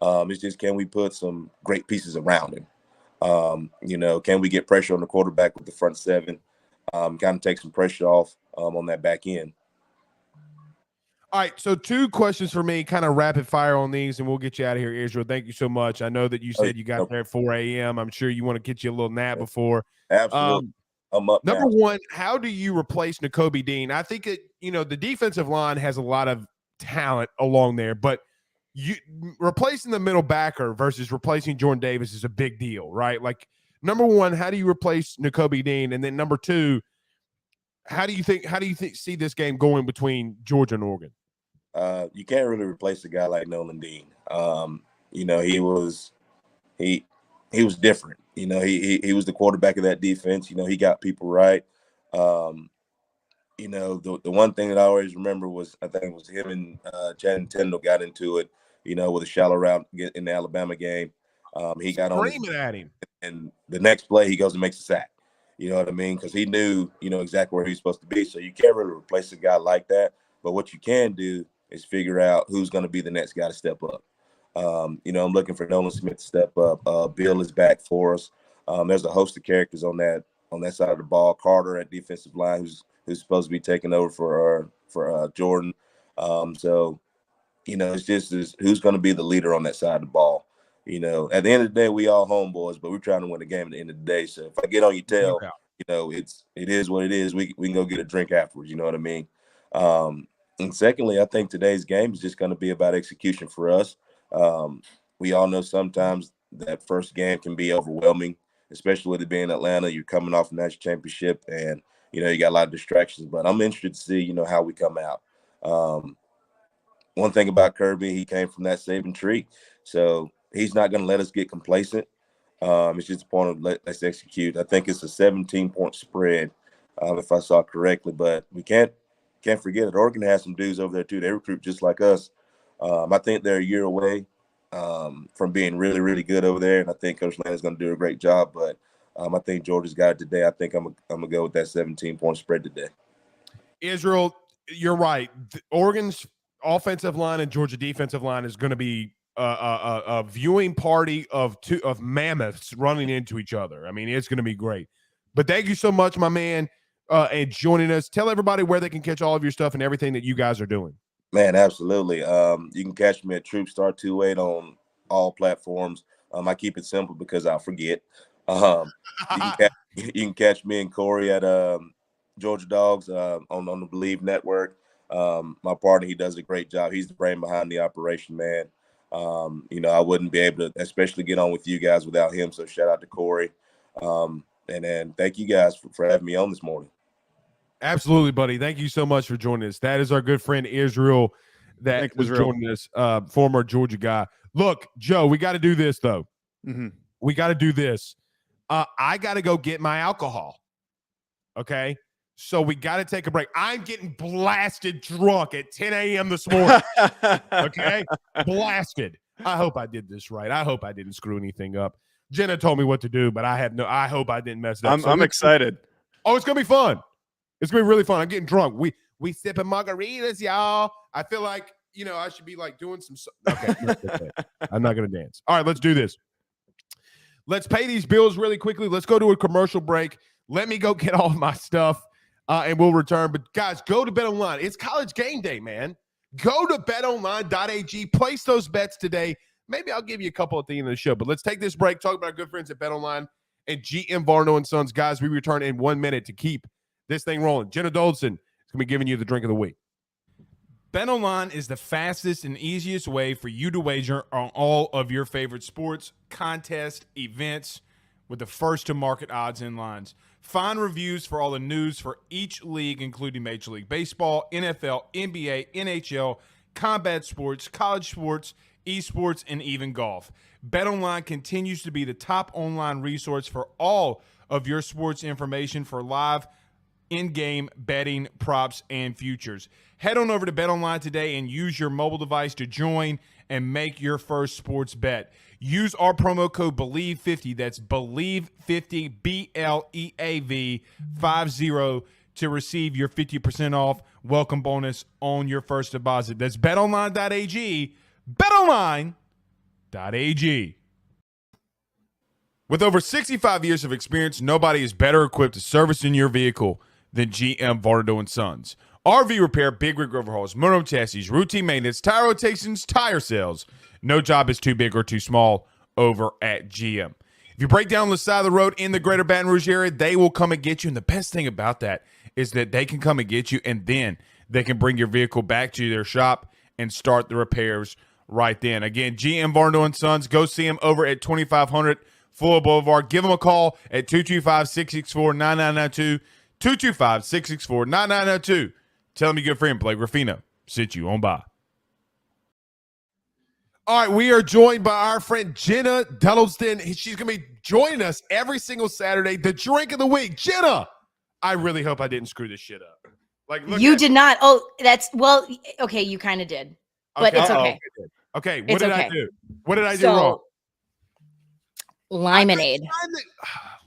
It's just, can we put some great pieces around him? Can we get pressure on the quarterback with the front 7? Kind of take some pressure off on that back end. All right, so 2 questions for me, kind of rapid fire on these, and we'll get you out of here, Israel. Thank you so much. I know that you said you got there at 4 a.m. I'm sure you want to get you a little nap before. Absolutely. I'm up Number now. 1, how do you replace Nakobe Dean? I think the defensive line has a lot of talent along there, but you replacing the middle backer versus replacing Jordan Davis is a big deal, right? Like, number 1, how do you replace Nakobe Dean? And then number 2, how do you see this game going between Georgia and Oregon? You can't really replace a guy like Nolan Dean. He was different. He was the quarterback of that defense. He got people right. The one thing that I always remember was, I think it was him and Chad Tindall got into it, with a shallow route in the Alabama game. He got screaming at him, and the next play he goes and makes a sack. You know what I mean? Because he knew, exactly where he's supposed to be. So you can't really replace a guy like that. But what you can do is figure out who's going to be the next guy to step up. I'm looking for Nolan Smith to step up. Bill is back for us. There's a host of characters on that side of the ball. Carter at defensive line, who's supposed to be taking over for Jordan. It's just who's going to be the leader on that side of the ball. At the end of the day, we all homeboys, but we're trying to win the game at the end of the day. So if I get on your tail, it is what it is. We can go get a drink afterwards. You know what I mean? And secondly, I think today's game is just going to be about execution for us. We all know sometimes that first game can be overwhelming, especially with it being Atlanta. You're coming off a national championship, and you got a lot of distractions. But I'm interested to see how we come out. One thing about Kirby, he came from that saving tree, so he's not going to let us get complacent. It's just a point of let's execute. I think it's a 17-point spread, if I saw correctly. But we can't forget it. Oregon has some dudes over there too. They recruit just like us. I think they're a year away from being really, really good over there, and I think Coach Lane is going to do a great job. But I think Georgia's got it today. I think I'm gonna go with that 17-point spread today. Israel, you're right. Oregon's offensive line and Georgia defensive line is going to be a viewing party of mammoths running into each other. I mean, it's going to be great. But thank you so much, my man, and joining us. Tell everybody where they can catch all of your stuff and everything that you guys are doing. Man, absolutely. You can catch me at Troupe Star 28 on all platforms. I keep it simple because I'll forget. You can catch me and Corey at Georgia Dogs on the Bleav Network. My partner, he does a great job. He's the brain behind the operation, man. I wouldn't be able to especially get on with you guys without him. So shout out to Corey. And then thank you guys for having me on this morning. Absolutely, buddy. Thank you so much for joining us. That is our good friend Israel that was joining us, former Georgia guy. Look, Joe, we got to do this, though. Mm-hmm. We got to do this. I got to go get my alcohol. Okay? So we got to take a break. I'm getting blasted drunk at 10 a.m. this morning. Okay? Blasted. I hope I did this right. I hope I didn't screw anything up. Jenna told me what to do, but I hope I didn't mess it up. I'm excited. Oh, it's going to be fun. It's going to be really fun. I'm getting drunk. We sipping margaritas, y'all. I feel like, I should be like doing some. Okay. I'm not going to dance. All right, let's do this. Let's pay these bills really quickly. Let's go to a commercial break. Let me go get all of my stuff, and we'll return. But, guys, go to BetOnline. It's college game day, man. Go to betonline.ag. Place those bets today. Maybe I'll give you a couple at the end of the show. But let's take this break, talk about our good friends at BetOnline and GM Varno & Sons. Guys, we return in 1 minute to keep this thing rolling. Jenna Duddleston is going to be giving you the drink of the week. BetOnline is the fastest and easiest way for you to wager on all of your favorite sports, contests, events with the first-to-market odds and lines. Find reviews for all the news for each league, including Major League Baseball, NFL, NBA, NHL, combat sports, college sports, esports, and even golf. BetOnline continues to be the top online resource for all of your sports information for live in-game betting, props, and futures. Head on over to BetOnline today and use your mobile device to join and make your first sports bet. Use our promo code Bleav50, that's Bleav50, BLEAV 50, to receive your 50% off welcome bonus on your first deposit. That's betonline.ag, betonline.ag. With over 65 years of experience, nobody is better equipped to service in your vehicle than GM Varno & Sons. RV repair, big rig overhauls, motorhome chassis, routine maintenance, tire rotations, tire sales. No job is too big or too small over at GM. If you break down the side of the road in the greater Baton Rouge area, they will come and get you. And the best thing about that is that they can come and get you, and then they can bring your vehicle back to their shop and start the repairs right then. Again, GM Varno & Sons, go see them over at 2500 Fuller Boulevard. Give them a call at 225-664-9992, 225-664-9992. Tell them your good friend Blake Ruffino sent you on by. All right, we are joined by our friend Jenna Duddleston. She's going to be joining us every single Saturday. The drink of the week. Jenna, I really hope I didn't screw this shit up. Look, you did not. Oh, okay, you kind of did. But it's okay. Okay, what did I do? What did I do wrong? Limonade.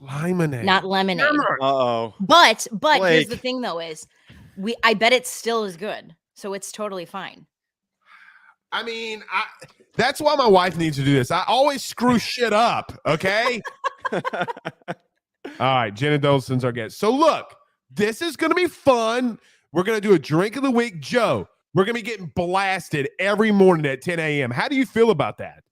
Limonade. Not lemonade. Uh-oh. But Blake. here's the thing though is I bet it still is good. So it's totally fine. I mean, that's why my wife needs to do this. I always screw shit up, okay? All right, Jenna Duddleston's our guest. So look, this is going to be fun. We're going to do a drink of the week. Joe, we're going to be getting blasted every morning at 10 a.m. How do you feel about that?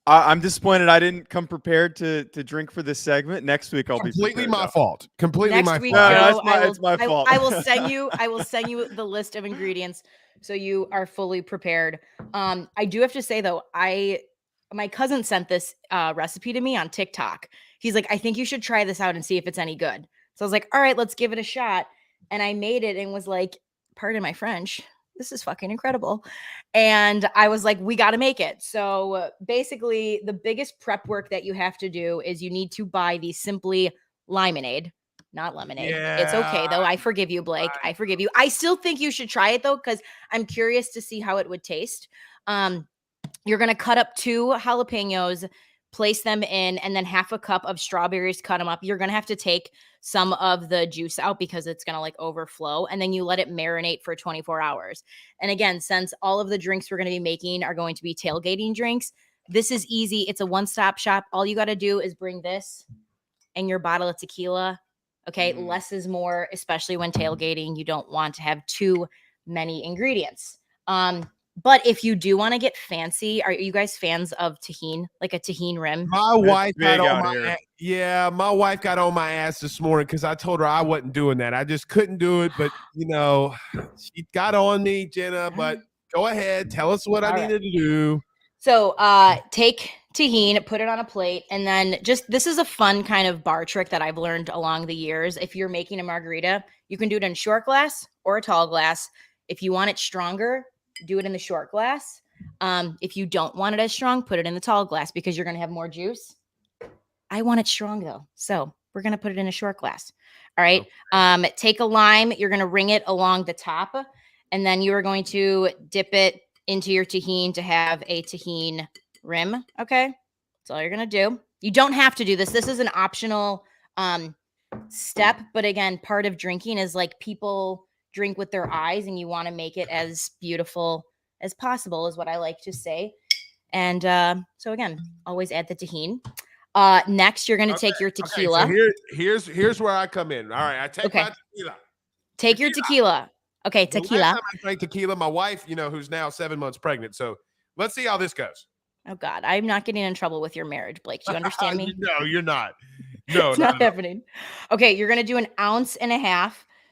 I'm disappointed I didn't come prepared to drink for this segment. Next week I'll completely be my fault. Completely Next my week, fault. No, it's my fault. I will send you the list of ingredients so you are fully prepared. I do have to say though, my cousin sent this recipe to me on TikTok. He's like, I think you should try this out and see if it's any good. So I was like, all right, let's give it a shot. And I made it and was like, pardon my French, this is fucking incredible. And I was like, we got to make it. So basically the biggest prep work that you have to do is you need to buy the Simply Limonade, not lemonade. Yeah. It's okay though. I forgive you, Blake. I forgive you. I still think you should try it though, because I'm curious to see how it would taste. You're going to cut up 2 jalapenos, place them in, and then half a cup of strawberries, cut them up. You're going to have to take some of the juice out because it's going to like overflow. And then you let it marinate for 24 hours. And again, since all of the drinks we're going to be making are going to be tailgating drinks, this is easy. It's a one-stop shop. All you got to do is bring this and your bottle of tequila. Okay. Less is more, especially when tailgating. You don't want to have too many ingredients. But if you do want to get fancy, are you guys fans of tahini, like a tahini rim? My wife got big on out my here. my wife got on my ass this morning because I told her I wasn't doing that. I just couldn't do it, but she got on me, Jenna. But go ahead, tell us what I needed to do. So take tahini, put it on a plate, and then this is a fun kind of bar trick that I've learned along the years. If you're making a margarita, you can do it in a short glass or a tall glass. If you want it stronger, do it in the short glass. If you don't want it as strong, put it in the tall glass because you're going to have more juice. I want it strong though. So we're going to put it in a short glass. All right. Okay. Take a lime. You're going to ring it along the top, and then you are going to dip it into your tahini to have a tahini rim. Okay. That's all you're going to do. You don't have to do this. This is an optional step. But again, part of drinking is like people drink with their eyes, and you want to make it as beautiful as possible, is what I like to say. And so again, always add the tahini. Next, you're going to take your tequila. Okay, so here's where I come in. All right, I take my tequila. Take your tequila. Okay, The tequila. last time I drank tequila, my wife, who's now 7 months pregnant. So let's see how this goes. Oh God, I'm not getting in trouble with your marriage, Bleak. Do you understand me? No, you're not. No, It's not happening. Okay, you're going to do 1.5 ounces.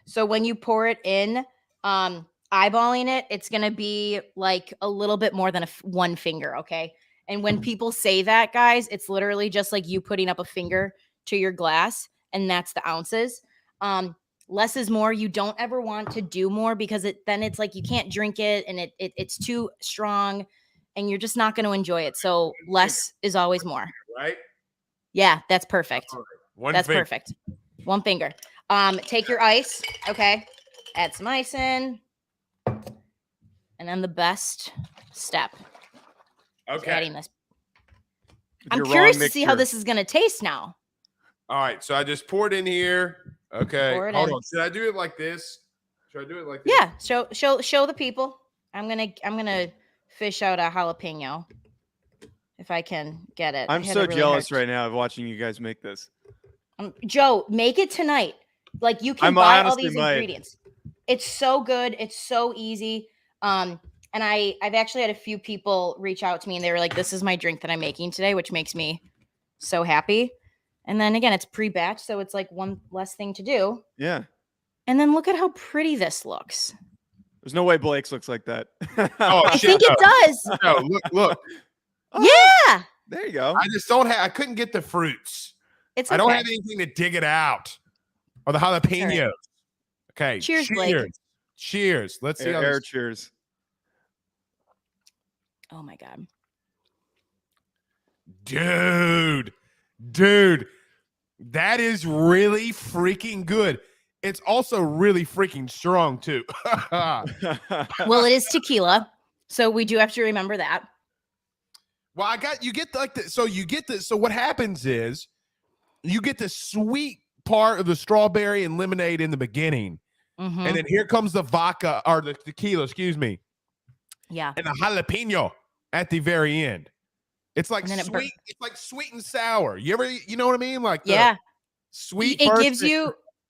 So when you pour it in, eyeballing it, it's going to be like a little bit more than one finger, okay? And when people say that, guys, it's literally just like you putting up a finger to your glass, and that's the ounces. Less is more. You don't ever want to do more because then it's like you can't drink it, and it's too strong, and you're just not going to enjoy it. So less is always more. Right? Yeah, that's perfect. That's perfect. 1 finger. Take your ice. Okay. Add some ice in. And then the best step. Okay. Adding this. I'm curious to see how this is going to taste now. All right. So I just poured in here. Okay. Pour it Hold in. on. Should I do it like this? Should I do it like this? Yeah. Show the people. I'm gonna fish out a jalapeno if I can get it. I'm so jealous right now of watching you guys make this. Joe, make it tonight. Like you can I buy all honestly these might. ingredients. It's so good. It's so easy. And I've actually had a few people reach out to me, and they were like, "This is my drink that I'm making today," which makes me so happy. And then again, it's pre-batch, so it's like one less thing to do. Yeah. And then look at how pretty this looks. There's no way Blake's looks like that. Oh, I shit, think it does. No, look. Yeah. There you go. I just don't have. I couldn't get the fruits. It's I don't okay. have anything to dig it out. Or the jalapenos. Okay. Cheers, Blake. Cheers. Let's see how Air this. cheers. Oh my God. Dude, that is really freaking good. It's also really freaking strong too. Well, it is tequila, so we do have to remember that. Well, so what happens is you get the sweet part of the strawberry and lemonade in the beginning, Mhm. and then here comes the vodka or the tequila, excuse me, Yeah. and the jalapeno at the very end. It's like And then sweet. It's like sweet and sour. You know what I mean? Like Yeah. sweet.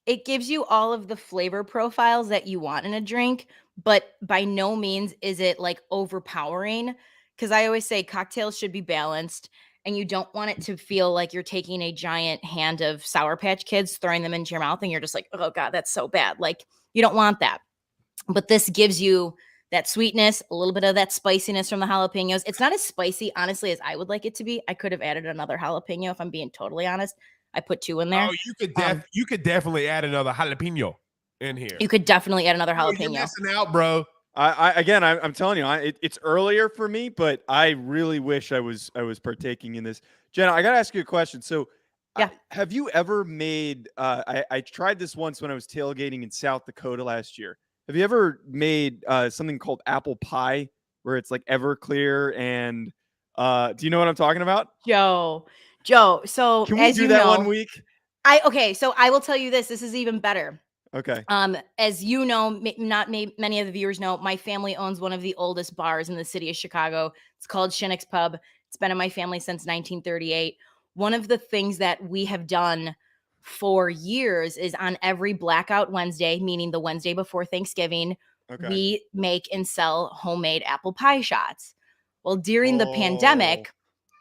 It gives you all of the flavor profiles that you want in a drink, but by no means is it like overpowering. Because I always say cocktails should be balanced, and you don't want it to feel like you're taking a giant hand of Sour Patch Kids, throwing them into your mouth, and you're just like, oh God, that's so bad. Like you don't want that. But this gives you that sweetness, a little bit of that spiciness from the jalapenos. It's not as spicy, honestly, as I would like it to be. I could have added another jalapeno if I'm being totally honest. I put 2 in there. Oh, you could definitely add another jalapeno in here. You could definitely add another jalapeno. You're missing out, bro. I'm telling you, it's earlier for me, but I really wish I was partaking in this. Jenna, I gotta ask you a question. So, yeah, have you ever made? I tried this once when I was tailgating in South Dakota last year. Have you ever made something called apple pie, where it's like Everclear and do you know what I'm talking about? Joe. So can we do that one week? So I will tell you this. This is even better. Okay. As you know, many of the viewers know, my family owns one of the oldest bars in the city of Chicago. It's called Shinnick's Pub. It's been in my family since 1938. One of the things that we have done for years is on every Blackout Wednesday, meaning the Wednesday before Thanksgiving, we make and sell homemade apple pie shots. Well, during the pandemic,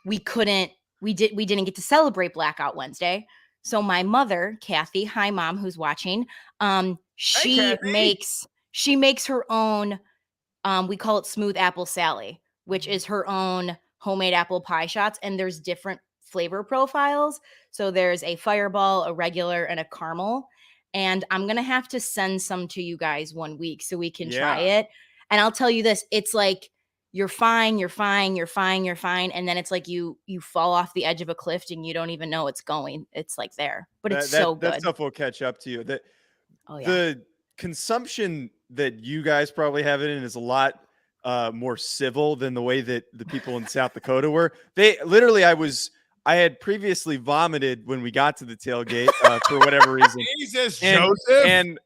we didn't get to celebrate Blackout Wednesday. So my mother, Kathy, hi mom, who's watching, she makes her own, we call it smooth apple Sally, which is her own homemade apple pie shots. And there's different flavor profiles. So there's a fireball, a regular, and a caramel. And I'm going to have to send some to you guys one week so we can try it. And I'll tell you this, it's like, you're fine. And then it's like you fall off the edge of a cliff and you don't even know it's going. It's like there, but it's so good. That stuff will catch up to you. The consumption that you guys probably have it in is a lot more civil than the way that the people in South Dakota were. They literally, I had previously vomited when we got to the tailgate for whatever reason. Jesus, Joseph. And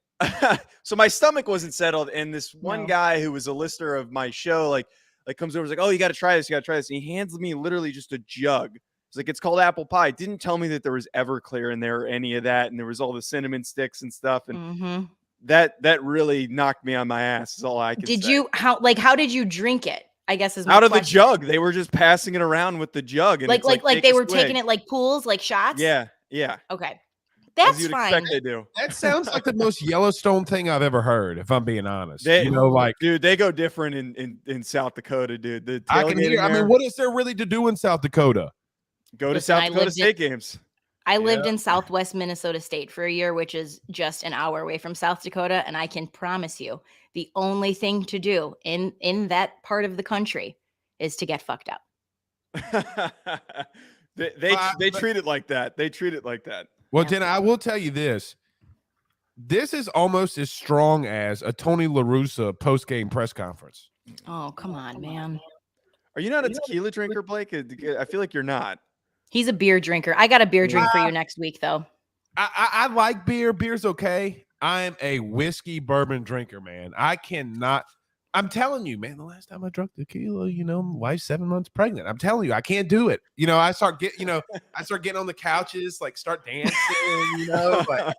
So my stomach wasn't settled, and this one No. guy who was a listener of my show, like comes over, is like, "Oh, you got to try this. You got to try this." And he hands me literally just a jug. It's like, it's called apple pie. Didn't tell me that there was Everclear in there or any of that, and there was all the cinnamon sticks and stuff, and that really knocked me on my ass. Is all I can say. How did you drink it? I guess is my Out of the question. jug. They were just passing it around with the jug, and Like it's like they take a were swig. taking it like pools, like shots. Yeah. Okay, As that's you'd fine. expect they do. That sounds like the most Yellowstone thing I've ever heard, if I'm being honest. They, like, dude, they go different in South Dakota, dude. The I can hear. I mean, what is there really to do in South Dakota? Go to Listen, South Dakota State games. I lived in Southwest Minnesota State for a year, which is just an hour away from South Dakota, and I can promise you, the only thing to do in that part of the country is to get fucked up. They treat it like that. They treat it like that. Well, Yeah. Jenna, I will tell you this. This is almost as strong as a Tony La Russa post-game press conference. Oh, come on, man. Are you not a tequila drinker, Blake? I feel like you're not. He's a beer drinker. I got a beer drink for you next week, though. I like beer. Beer's okay. I'm a whiskey bourbon drinker, man. I cannot. I'm telling you, man, the last time I drank tequila, my wife's 7 months pregnant. I'm telling you, I can't do it. I start getting on the couches, like start dancing, like,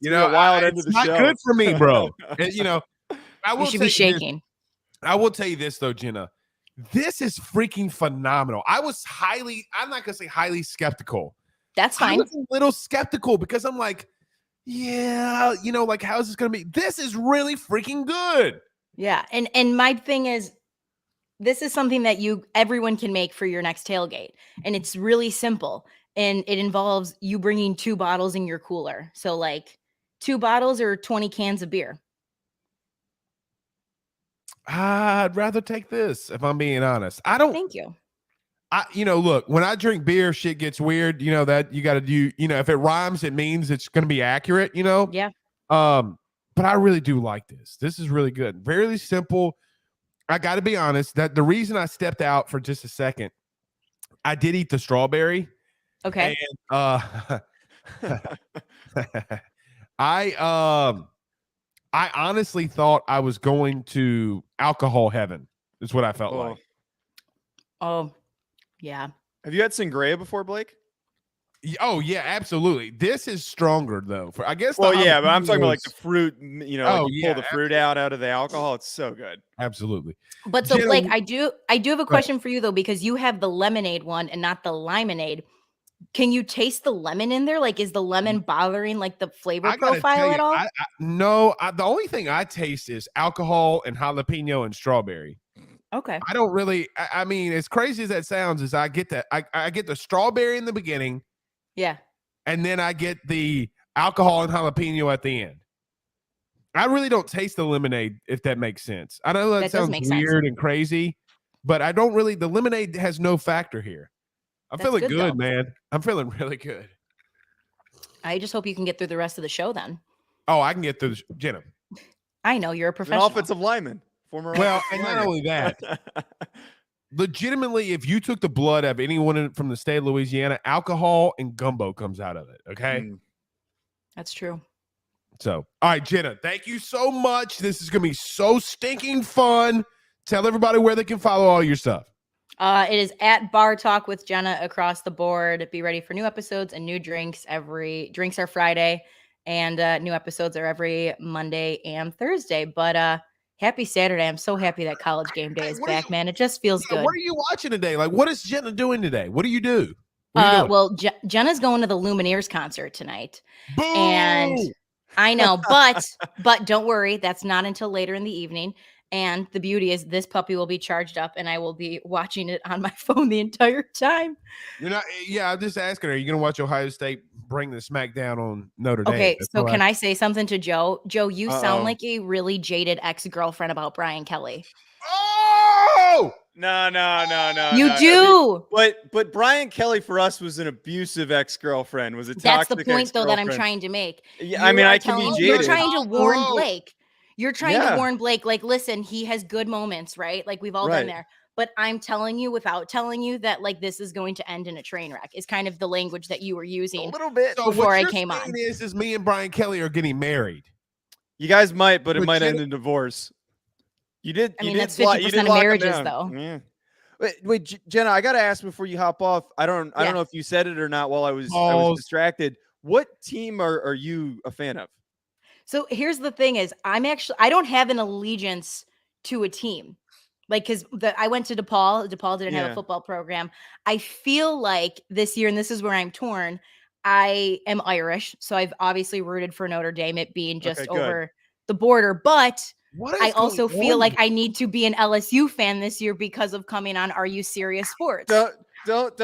wild end of the it's not show. good for me, bro. I will You should tell be shaking. I will tell you this though, Jenna. This is freaking phenomenal. I'm not gonna say highly skeptical. That's I fine. was a little skeptical because I'm like, yeah, like how is this gonna be? This is really freaking good. Yeah. And my thing is, this is something that everyone can make for your next tailgate. And it's really simple. And it involves you bringing 2 bottles in your cooler. So like 2 bottles or 20 cans of beer. I'd rather take this if I'm being honest. I don't. Thank you. Look, when I drink beer, shit gets weird. That you got to do. If it rhymes, it means it's going to be accurate. Yeah. But I really do like this. This is really good. Very simple. I got to be honest that the reason I stepped out for just a second, I did eat the strawberry. Okay. And I honestly thought I was going to alcohol heaven. Is what I felt like. Oh, yeah. Have you had sangria before, Blake? Oh yeah, absolutely. This is stronger though. I guess. Well, yeah, but I'm talking about like the fruit. You pull the fruit absolutely. out of the alcohol. It's so good. Absolutely. But so Jenna, Blake, I do have a question for you though, because you have the lemonade one and not the limonade. Can you taste the lemon in there? Like, is the lemon bothering like the flavor profile at all? No, the only thing I taste is alcohol and jalapeno and strawberry. Okay. I don't really. I mean, as crazy as that sounds, is I get that I get the strawberry in the beginning. Yeah. And then I get the alcohol and jalapeno at the end. I really don't taste the lemonade, if that makes sense. I know that sounds weird and crazy, but I don't really. The lemonade has no factor here. I'm feeling good, man. I'm feeling really good. I just hope you can get through the rest of the show then. Oh, I can get through this. Jenna. I know you're a An professional. offensive lineman. Former. Well, and not only that, legitimately, if you took the blood of anyone from the state of Louisiana, alcohol and gumbo comes out of it. Okay. That's true. So, all right, Jenna, thank you so much. This is going to be so stinking fun. Tell everybody where they can follow all your stuff. It is at Bar Talk with Jenna across the board. Be ready for new episodes and new drinks. Drinks are Friday, and new episodes are every Monday and Thursday. But happy Saturday. I'm so happy that College Game Day is back, man. It just feels good. What are you watching today? Like, what is Jenna doing today? What do you do? Well, Jenna's going to the Lumineers concert tonight. Boo! And I know, but don't worry. That's not until later in the evening. And the beauty is this puppy will be charged up and I will be watching it on my phone the entire time. You're not. Yeah, I'm just asking her. Are you going to watch Ohio State bring the smack down on Notre Dame? Okay, so can I say something to Joe? Joe, you sound like a really jaded ex-girlfriend about Brian Kelly. Oh! No. You do. But Brian Kelly for us was an abusive ex-girlfriend. Was a That's toxic the point, though, that I'm ex-girlfriend. trying to make. Yeah, I mean, I can be jaded. You're trying to warn Oh. Blake. You're trying to warn Blake, like, listen, he has good moments, right? Like, we've all been there. But I'm telling you, without telling you, that like this is going to end in a train wreck. Is kind of the language that you were using A little bit So before what I you're came saying on. is me and Brian Kelly are getting married. You guys might, but it But might end Jenna- in divorce. You did. I You mean, did that's lock- 50% you did of lock 'em marriages, down. though. Yeah. Wait, Jenna, I got to ask before you hop off. I don't Yeah. know if you said it or not while I was Pause. distracted. What team are you a fan of? So here's the thing is I don't have an allegiance to a team. Like, because I went to DePaul. DePaul didn't have Yeah. a football program. I feel like this year, and this is where I'm torn, I am Irish. So I've obviously rooted for Notre Dame, it being just Okay, good. over the border. But What I is also going feel on like here? I need to be an LSU fan this year because of coming on Are You Serious Sports. Don't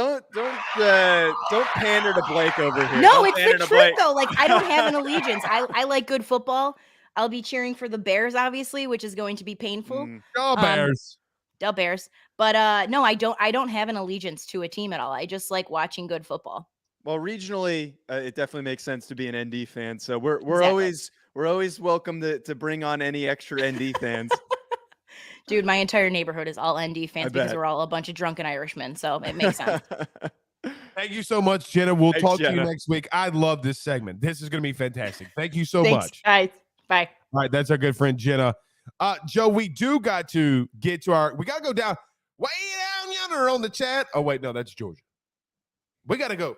pander to Blake over here. No, Don't it's pander the to truth Blake. though. Like, I don't have an allegiance. I like good football. I'll be cheering for the Bears, obviously, which is going to be painful. Go Bears. Del Bears. But no, I don't have an allegiance to a team at all. I just like watching good football. Well, regionally, it definitely makes sense to be an ND fan. So we're Exactly. always welcome to bring on any extra ND fans. Dude, my entire neighborhood is all ND fans because bet. we're all a bunch of drunken Irishmen. So it makes sense. Thank you so much, Jenna. We'll Thanks, talk to you Jenna. next week. I love this segment. This is going to be fantastic. Thank you so Thanks, much. guys. Bye. All right, that's our good friend Jenna. Joe, we do got to get to we got to go down way down yonder on the chat. Oh, wait, no, that's Georgia. We got to go.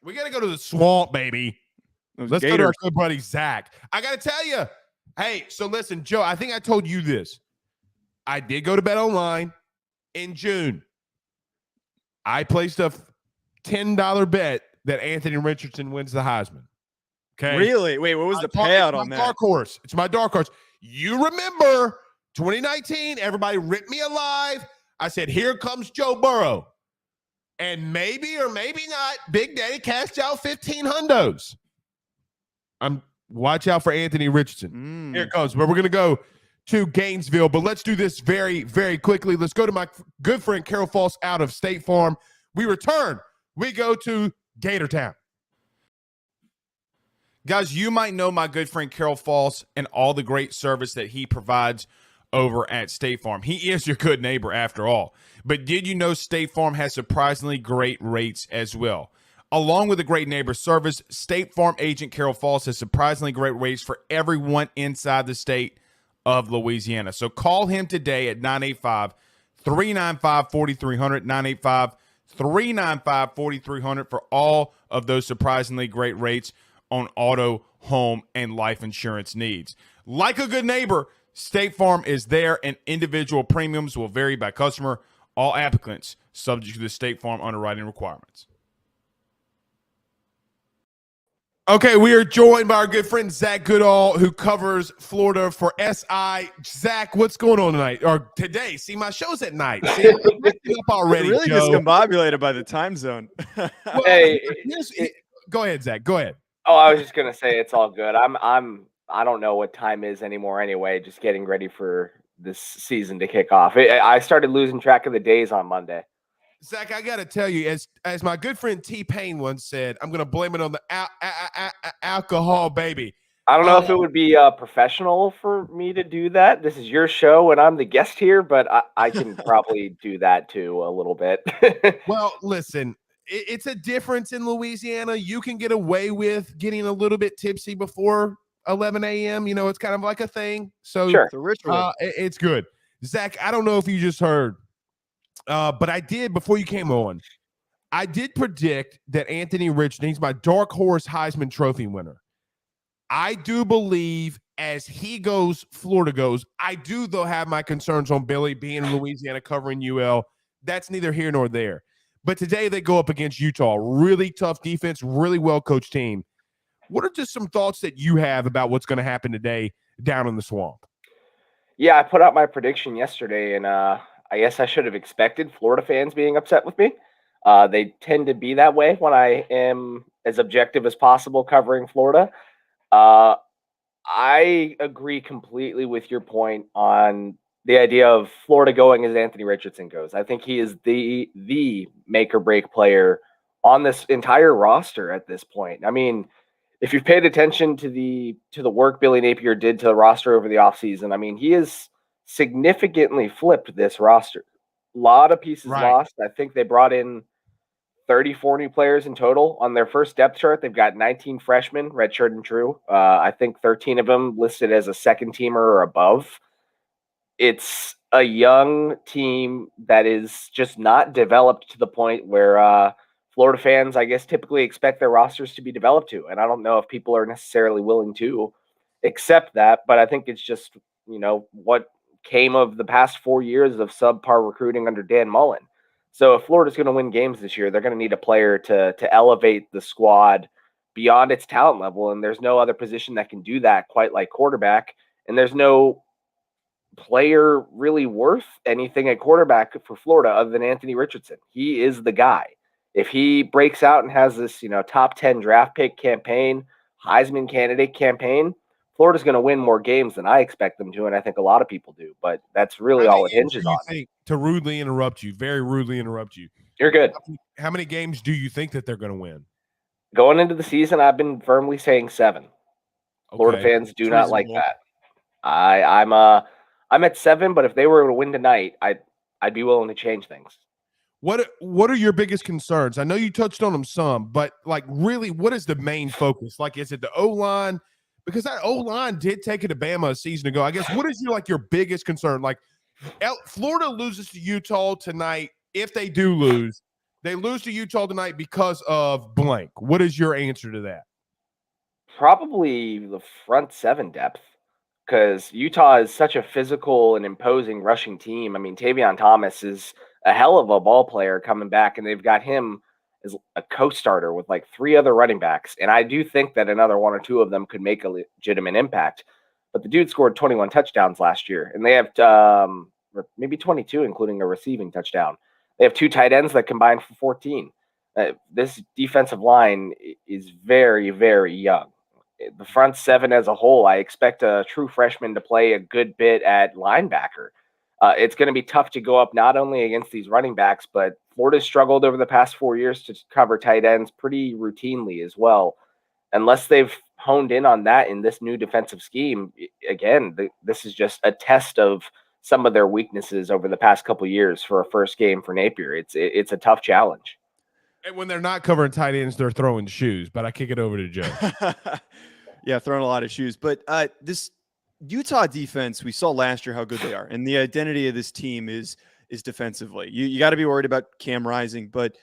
We got to go to the swamp, baby. Those Let's go to our Gators. good buddy Zach. I got to tell you, hey, so listen, Joe, I think I told you this. I did go to Bet Online in June. I placed a $10 bet that Anthony Richardson wins the Heisman. Okay. Really? Wait, what was the payout on that? Dark horse. It's my dark horse. You remember 2019, everybody ripped me alive. I said, here comes Joe Burrow. And maybe or maybe not, Big Daddy cashed out 15 hundos. Watch out for Anthony Richardson. Here it comes. But we're going to go to Gainesville. But let's do this very, very quickly. Let's go to my good friend Carol Falls out of State Farm. We return. We go to Gatortown. Guys, you might know my good friend Carol Falls and all the great service that he provides over at State Farm. He is your good neighbor after all. But did you know State Farm has surprisingly great rates as well? Along with the great neighbor service, State Farm agent Carol Falls has surprisingly great rates for everyone inside the state of Louisiana. So call him today at 985-395-4300, 985-395-4300 for all of those surprisingly great rates on auto, home, and life insurance needs. Like a good neighbor, State Farm is there, and individual premiums will vary by customer. All applicants subject to the State Farm underwriting requirements. Okay, we are joined by our good friend Zach Goodall, who covers Florida for SI. Zach, what's going on tonight or today? See, my show's at night. See, I'm waking up already. Really Joe. discombobulated by the time zone. Well, Hey, go ahead, Zach. Go ahead. Oh, I was just gonna say it's all good. I don't know what time is anymore anyway. Just getting ready for this season to kick off. I started losing track of the days on Monday. Zach, I got to tell you, as my good friend T-Pain once said, I'm going to blame it on the alcohol, baby. I don't know if it would be professional for me to do that. This is your show and I'm the guest here, but I can probably do that too a little bit. Well, listen, it's a difference in Louisiana. You can get away with getting a little bit tipsy before 11 a.m. You know, it's kind of like a thing. So Sure. It's a ritual. it's good. Zach, I don't know if you just heard, but I did before you came on. I did predict that Anthony Richardson, he's my dark horse Heisman Trophy winner. I do believe as he goes, Florida goes. I do, though, have my concerns on Billy being in Louisiana covering UL. That's neither here nor there. But today they go up against Utah. Really tough defense, really well-coached team. What are just some thoughts that you have about what's going to happen today down in the swamp? Yeah, I put out my prediction yesterday, and I guess I should have expected Florida fans being upset with me. They tend to be that way when I am as objective as possible covering Florida. I agree completely with your point on the idea of Florida going as Anthony Richardson goes. I think he is the make or break player on this entire roster at this point. I mean, if you've paid attention to the work Billy Napier did to the roster over the offseason, I mean, he has significantly flipped this roster. A lot of pieces Right. lost. I think they brought in 34 new players in total. On their first depth chart, they've got 19 freshmen, redshirt and true. I think 13 of them listed as a second teamer or above. It's a young team that is just not developed to the point where Florida fans, I guess, typically expect their rosters to be developed to. And I don't know if people are necessarily willing to accept that, but I think it's just, what came of the past 4 years of subpar recruiting under Dan Mullen. So if Florida's going to win games this year, they're going to need a player to elevate the squad beyond its talent level. And there's no other position that can do that quite like quarterback. And there's no player really worth anything at quarterback for Florida other than Anthony Richardson. He is the guy. If he breaks out and has this, top 10 draft pick campaign, Heisman candidate campaign, Florida's going to win more games than I expect them to, and I think a lot of people do. But that's really all it hinges on. To rudely interrupt you, very rudely interrupt you. You're good. How many games do you think that they're going to win? Going into the season, I've been firmly saying 7. Florida fans do not like that. I'm at 7, but if they were to win tonight, I'd be willing to change things. What are your biggest concerns? I know you touched on them some, but really, what is the main focus? Is it the O-line? Because that O-line did take it to Bama a season ago. I guess what is your biggest concern? Florida loses to Utah tonight. If they do lose, they lose to Utah tonight because of blank. What is your answer to that? Probably the front 7 depth, because Utah is such a physical and imposing rushing team. I mean, Tavion Thomas is a hell of a ball player coming back, and they've got him as a co-starter with 3 other running backs. And I do think that another 1 or 2 of them could make a legitimate impact. But the dude scored 21 touchdowns last year, and they have maybe 22, including a receiving touchdown. They have 2 tight ends that combined for 14. This defensive line is very, very young. The front 7 as a whole, I expect a true freshman to play a good bit at linebacker. It's going to be tough to go up not only against these running backs, but Florida's struggled over the past 4 years to cover tight ends pretty routinely as well. Unless they've honed in on that in this new defensive scheme, again, this is just a test of some of their weaknesses over the past couple of years for a first game for Napier. It's a tough challenge. And when they're not covering tight ends, they're throwing shoes. But I kick it over to Joe. Yeah, throwing a lot of shoes. But this Utah defense, we saw last year how good they are, and the identity of this team is defensively. You got to be worried about Cam Rising, but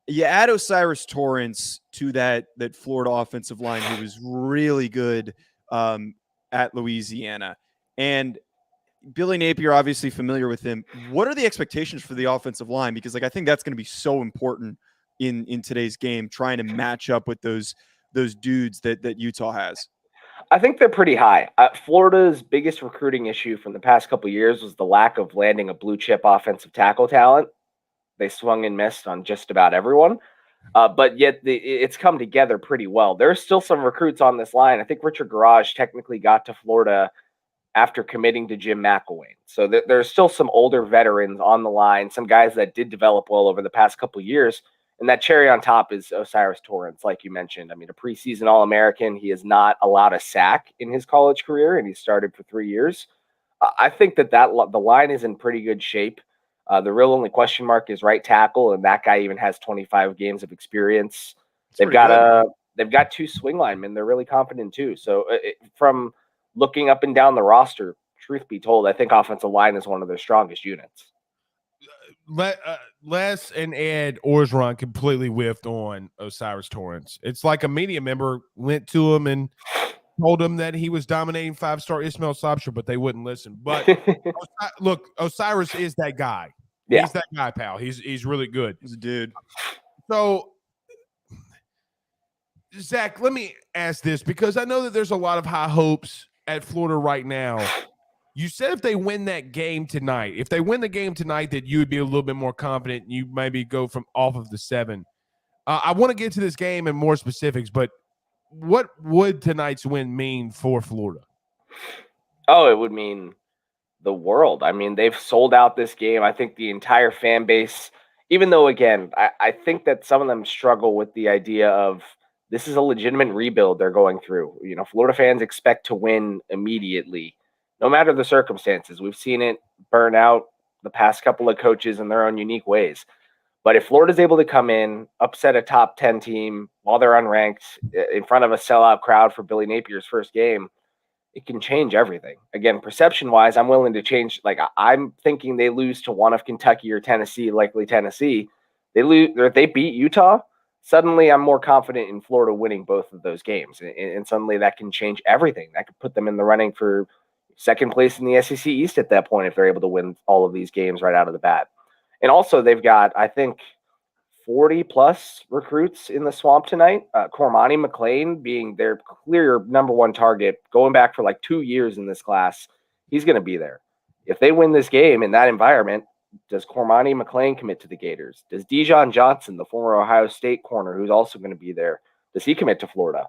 you add Osiris Torrance to that Florida offensive line, who was really good at Louisiana, and Billy Napier, obviously familiar with him. What are the expectations for the offensive line? Because I think that's going to be so important in today's game, trying to match up with those dudes that Utah has. I think they're pretty high. Florida's biggest recruiting issue from the past couple of years was the lack of landing a blue chip offensive tackle talent. They swung and missed on just about everyone, but yet it's come together pretty well. There's still some recruits on this line. I think Richard Garage technically got to Florida after committing to Jim McElwain. So there's still some older veterans on the line, some guys that did develop well over the past couple of years. And that cherry on top is Osiris Torrance, like you mentioned. I mean, a preseason All-American. He has not allowed a sack in his college career, and he started for 3 years. I think that the line is in pretty good shape. The real only question mark is right tackle, and that guy even has 25 games of experience. They've got 2 swing linemen. They're really confident too. So from looking up and down the roster, truth be told, I think offensive line is one of their strongest units. Les and Ed Orgeron completely whiffed on Osiris Torrance. It's like a media member went to him and told him that he was dominating 5-star Ismail Sobcher, but they wouldn't listen. But look, Osiris is that guy. Yeah. He's that guy, pal. He's really good. He's a dude. So, Zach, let me ask this, because I know that there's a lot of high hopes at Florida right now. You said if they win that game tonight, that you would be a little bit more confident and you maybe go from off of the 7. I want to get to this game and more specifics, but what would tonight's win mean for Florida? Oh, it would mean the world. I mean, they've sold out this game. I think the entire fan base, even though, again, I think that some of them struggle with the idea of this is a legitimate rebuild they're going through. Florida fans expect to win immediately, no matter the circumstances. We've seen it burn out the past couple of coaches in their own unique ways. But if Florida's able to come in, upset a top 10 team while they're unranked in front of a sellout crowd for Billy Napier's first game, it can change everything. Again, perception-wise, I'm willing to change. Like, I'm thinking they lose to one of Kentucky or Tennessee, likely Tennessee. They lose, or if they beat Utah, suddenly I'm more confident in Florida winning both of those games. And suddenly that can change everything. That could put them in the running for second place in the SEC East at that point if they're able to win all of these games right out of the bat. And also, they've got, I think, 40-plus recruits in the Swamp tonight. Cormani McClain being their clear number one target, going back for like 2 years in this class. He's going to be there. If they win this game in that environment, does Cormani McClain commit to the Gators? Does Dijon Johnson, the former Ohio State corner, who's also going to be there, does he commit to Florida?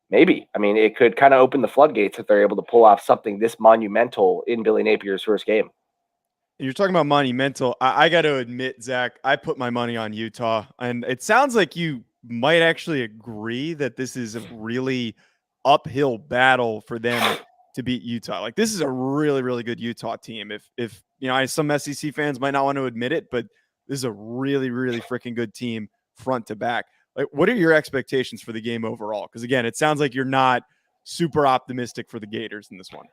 Maybe. I mean, it could kind of open the floodgates if they're able to pull off something this monumental in Billy Napier's first game. You're talking about monumental. I got to admit, Zach, I put my money on Utah, and it sounds like you might actually agree that this is a really uphill battle for them to beat Utah. Like, this is a really, really good Utah team. If you know, some SEC fans might not want to admit it, but this is a really, really freaking good team front to back. Like, what are your expectations for the game overall? Because again, it sounds like you're not super optimistic for the Gators in this one.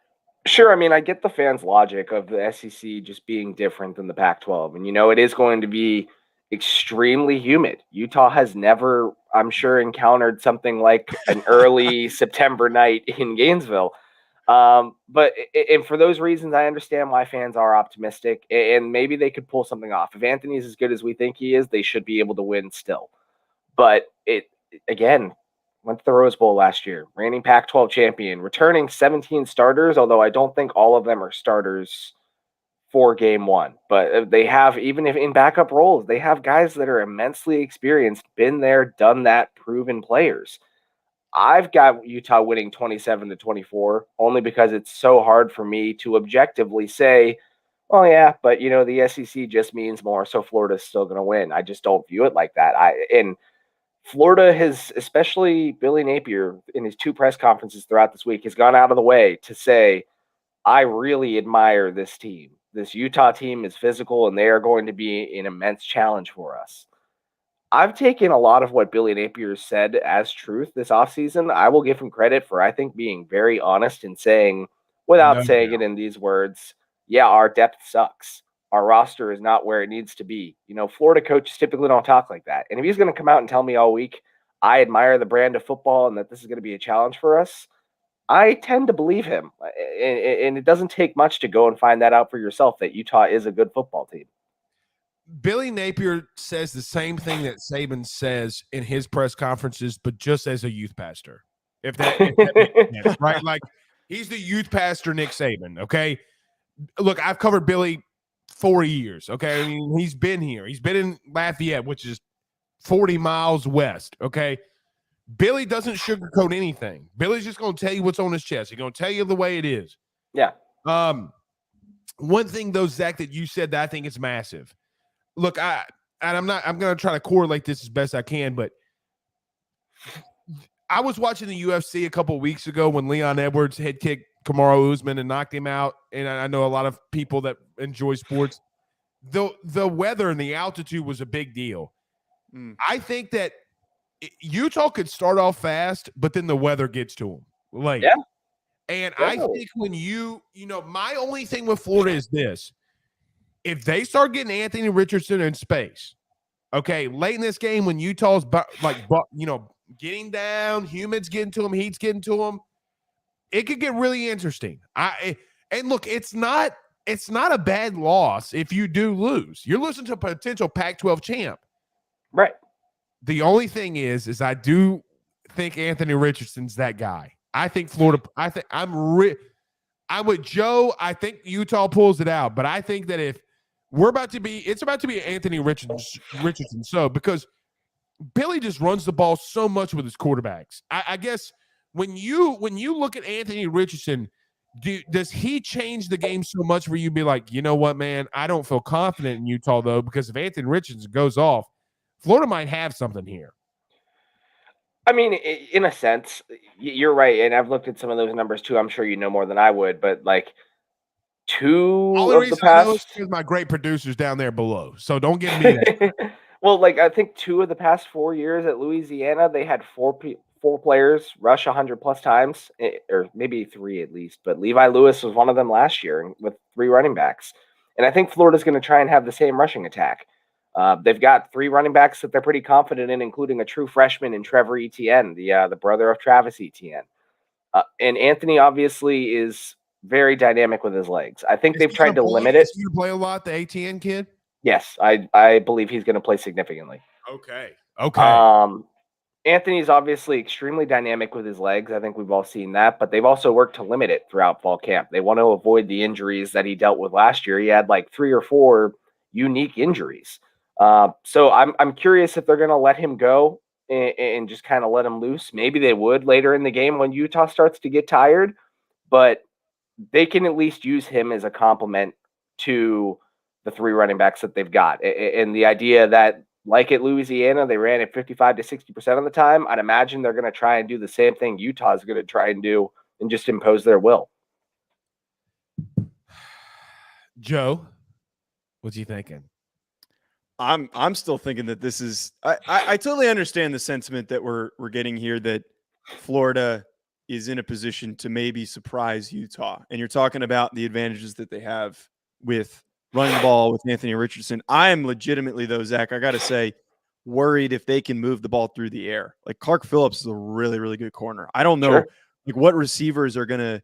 Sure. I mean, I get the fans' logic of the SEC just being different than the Pac-12. And, you know, it is going to be extremely humid. Utah has never, I'm sure, encountered something like an early September night in Gainesville. But for those reasons, I understand why fans are optimistic, and maybe they could pull something off. If Anthony's as good as we think he is, they should be able to win still. But again, went to the Rose Bowl last year, reigning Pac-12 champion, returning 17 starters, although I don't think all of them are starters for game one. But they have, even if in backup roles, they have guys that are immensely experienced, been there, done that, proven players. I've got Utah winning 27-24, only because it's so hard for me to objectively say, oh yeah, but you know, the SEC just means more, so Florida's still going to win. I just don't view it like that. And Florida has, especially Billy Napier in his 2 press conferences throughout this week, has gone out of the way to say, I really admire this team. This Utah team is physical, and they are going to be an immense challenge for us. I've taken a lot of what Billy Napier said as truth this offseason. I will give him credit for, I think, being very honest and saying, without saying it in these words, yeah, our depth sucks. Our roster is not where it needs to be. You know, Florida coaches typically don't talk like that. And if he's going to come out and tell me all week, I admire the brand of football and that this is going to be a challenge for us, I tend to believe him. And it doesn't take much to go and find that out for yourself, that Utah is a good football team. Billy Napier says the same thing that Saban says in his press conferences, but just as a youth pastor. If that makes sense, right? Like, he's the youth pastor, Nick Saban, okay? Look, I've covered Billy 4 years, okay? I mean, he's been here. He's been in Lafayette, which is 40 miles west, okay? Billy doesn't sugarcoat anything. Billy's just going to tell you what's on his chest. He's going to tell you the way it is. Yeah. One thing, though, Zach, that you said that I think is massive. Look, I'm going to try to correlate this as best I can, but I was watching the UFC a couple of weeks ago when Leon Edwards head kicked Kamaru Usman and knocked him out. And I know a lot of people that enjoy sports. The weather and the altitude was a big deal. I think that Utah could start off fast, but then the weather gets to them late. Yeah. And I think when you know, my only thing with Florida is this. If they start getting Anthony Richardson in space, okay, late in this game when Utah's getting down, humid's getting to them, heat's getting to them, it could get really interesting. And look, it's not a bad loss if you do lose. You're losing to a potential Pac-12 champ. Right. The only thing is I do think Anthony Richardson's that guy. I think Florida. I'm with Joe. I think Utah pulls it out, but I think that if it's about to be Anthony Richardson. So because Billy just runs the ball so much with his quarterbacks. I guess when you look at Anthony Richardson, does he change the game so much where you be like, you know what, man, I don't feel confident in Utah though, because if Anthony Richardson goes off, Florida might have something here. I mean, in a sense, you're right. And I've looked at some of those numbers too. I'm sure you know more than I would, but like two All the of reason the past, I know is because my great producers down there below. So don't give me that. Well, like I think 2 of the past 4 years at Louisiana, they had 4 players rush 100+ times, or maybe 3 at least. But Levi Lewis was one of them last year with 3 running backs. And I think Florida's going to try and have the same rushing attack. They've got 3 running backs that they're pretty confident in, including a true freshman in Trevor Etienne, the brother of Travis Etienne. And Anthony obviously is very dynamic with his legs. I think they've tried to limit it. Is he going to play a lot, the ATN kid? Yes, I Bleav he's going to play significantly. Okay. Anthony's obviously extremely dynamic with his legs. I think we've all seen that, but they've also worked to limit it throughout fall camp. They want to avoid the injuries that he dealt with last year. He had like 3 or 4 unique injuries. So I'm curious if they're going to let him go and just kind of let him loose. Maybe they would later in the game when Utah starts to get tired, but they can at least use him as a complement to the 3 running backs that they've got. And the idea that, like at Louisiana, they ran it 55 to 60% of the time, I'd imagine they're going to try and do the same thing Utah's going to try and do and just impose their will. Joe, what's he thinking? I'm still thinking that this is I totally understand the sentiment that we're getting here, that Florida is in a position to maybe surprise Utah. And you're talking about the advantages that they have with running the ball with Anthony Richardson. I am legitimately, though, Zach, I got to say, worried if they can move the ball through the air. Like Clark Phillips is a really, really good corner. I don't know like what receivers are gonna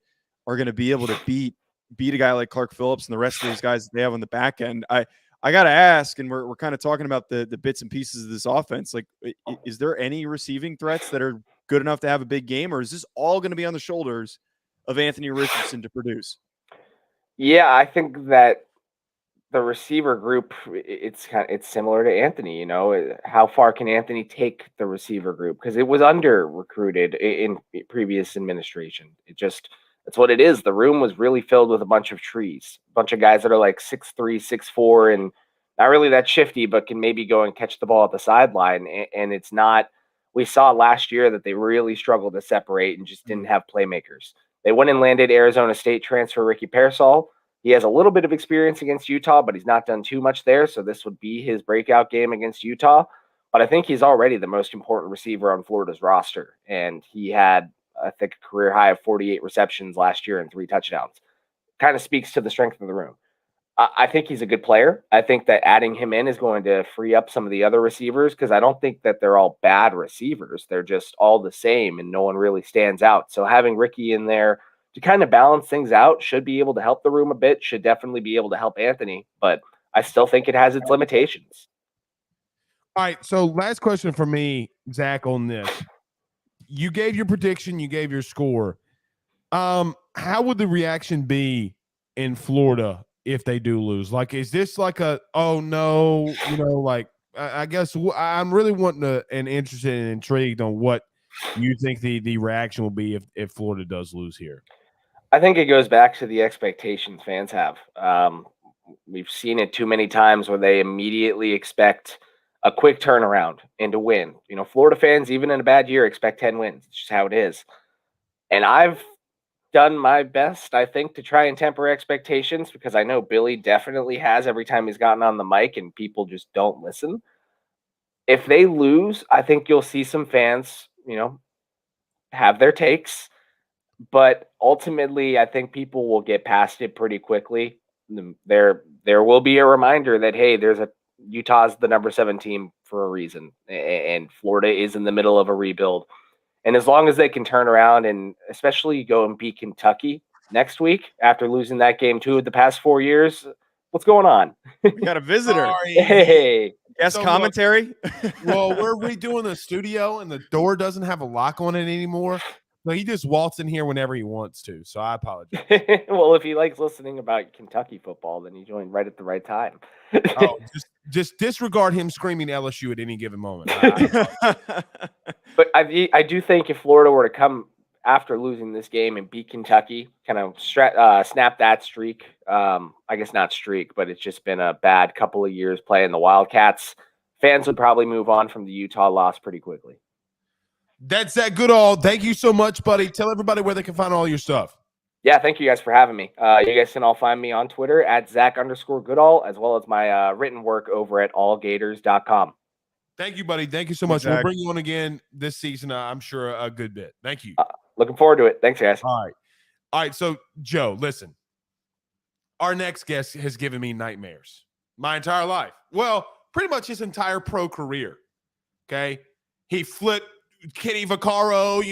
be able to beat a guy like Clark Phillips and the rest of those guys that they have on the back end. I got to ask, and we're kind of talking about the bits and pieces of this offense. Like, is there any receiving threats that are good enough to have a big game, or is this all going to be on the shoulders of Anthony Richardson to produce? Yeah, I think that the receiver group, it's similar to Anthony. You know, how far can Anthony take the receiver group? Because it was under recruited in previous administration. That's what it is. The room was really filled with a bunch of trees, a bunch of guys that are like 6'3", 6'4", and not really that shifty, but can maybe go and catch the ball at the sideline. And it's not. We saw last year that they really struggled to separate and just didn't have playmakers. They went and landed Arizona State transfer Ricky Pearsall. He has a little bit of experience against Utah, but he's not done too much there. So this would be his breakout game against Utah. But I think he's already the most important receiver on Florida's roster. And he had, I think, a career high of 48 receptions last year and 3 touchdowns. Kind of speaks to the strength of the room. I think he's a good player. I think that adding him in is going to free up some of the other receivers, because I don't think that they're all bad receivers. They're just all the same and no one really stands out. So having Ricky in there to kind of balance things out should be able to help the room a bit, should definitely be able to help Anthony, but I still think it has its limitations. All right, so last question for me, Zach, on this. You gave your prediction, you gave your score. How would the reaction be in Florida if they do lose? Like, is this like a, oh no, you know, like, I guess I'm really wanting and interested and intrigued on what you think the reaction will be if Florida does lose here. I think it goes back to the expectations fans have. We've seen it too many times where they immediately expect a quick turnaround and to win. You know, Florida fans, even in a bad year, expect 10 wins. It's just how it is. And I've done my best, I think, to try and temper expectations, because I know Billy definitely has every time he's gotten on the mic, and people just don't listen. If they lose, I think you'll see some fans, you know, have their takes. But ultimately, I think people will get past it pretty quickly. There will be a reminder that, hey, Utah's the number 7 team for a reason, and Florida is in the middle of a rebuild. And as long as they can turn around and especially go and beat Kentucky next week after losing that game 2 of the past 4 years, what's going on? We got a visitor. Hey. Yes, commentary. Well, we're redoing the studio, and the door doesn't have a lock on it anymore. No, he just walks in here whenever he wants to, so I apologize. Well, if he likes listening about Kentucky football, then he joined right at the right time. Oh, just disregard him screaming LSU at any given moment. But I do think if Florida were to come after losing this game and beat Kentucky, kind of snap that streak, I guess not streak, but it's just been a bad couple of years playing the Wildcats, fans would probably move on from the Utah loss pretty quickly. That's that Goodall. Thank you so much, buddy. Tell everybody where they can find all your stuff. Yeah, thank you guys for having me. You guys can all find me on Twitter at Zach_Goodall, as well as my written work over at allgators.com. Thank you, buddy. Thank you so much. We'll Exactly. bring you on again this season. I'm sure a good bit. Thank you. Looking forward to it. Thanks, guys. All right. So, Joe, listen. Our next guest has given me nightmares my entire life. Well, pretty much his entire pro career. Okay. He flipped Kenny Vaccaro.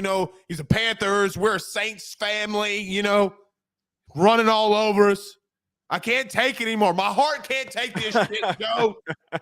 He's a Panthers. We're a Saints family, running all over us. I can't take it anymore. My heart can't take this shit, Joe. And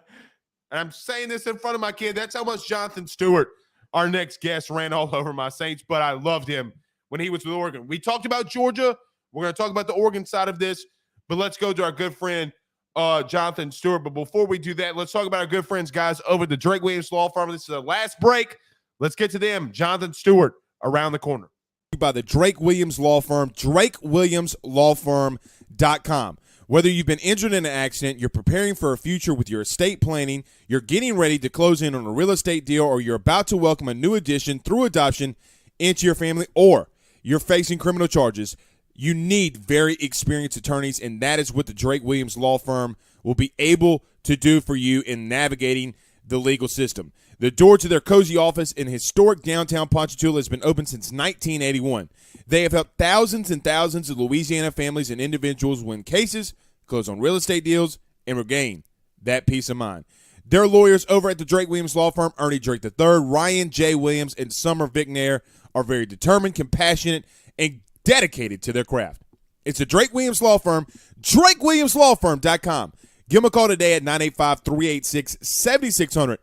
I'm saying this in front of my kid. That's how much Jonathan Stewart, our next guest, ran all over my Saints, but I loved him when he was with Oregon. We talked about Georgia. We're going to talk about the Oregon side of this, but let's go to our good friend, Jonathan Stewart. But before we do that, let's talk about our good friends, guys, over at the Drake Williams Law Firm. This is the last break. Let's get to them. Jonathan Stewart around the corner. By the Drake Williams Law Firm, drakewilliamslawfirm.com. Whether you've been injured in an accident, you're preparing for a future with your estate planning, you're getting ready to close in on a real estate deal, or you're about to welcome a new addition through adoption into your family, or you're facing criminal charges, you need very experienced attorneys, and that is what the Drake Williams Law Firm will be able to do for you in navigating the legal system. The door to their cozy office in historic downtown Ponchatoula has been open since 1981. They have helped thousands and thousands of Louisiana families and individuals win cases, close on real estate deals, and regain that peace of mind. Their lawyers over at the Drake Williams Law Firm, Ernie Drake III, Ryan J. Williams, and Summer Vicnair, are very determined, compassionate, and dedicated to their craft. It's the Drake Williams Law Firm, drakewilliamslawfirm.com. Give them a call today at 985-386-7600.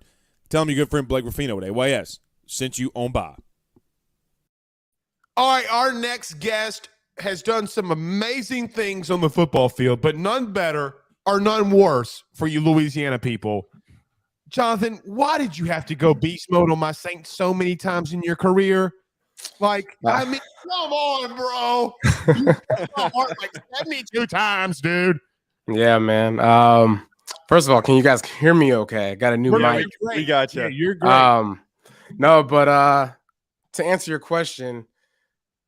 Tell them your good friend Blake Ruffino at AYS sent you on by. All right, our next guest has done some amazing things on the football field, but none better or none worse for you Louisiana people. Jonathan, why did you have to go beast mode on my Saints so many times in your career? Come on, bro. You broke my heart like 72 times, dude. Yeah, man. First of all, can you guys hear me okay? I got a new mic. We got you. Yeah, you're great. No, but to answer your question,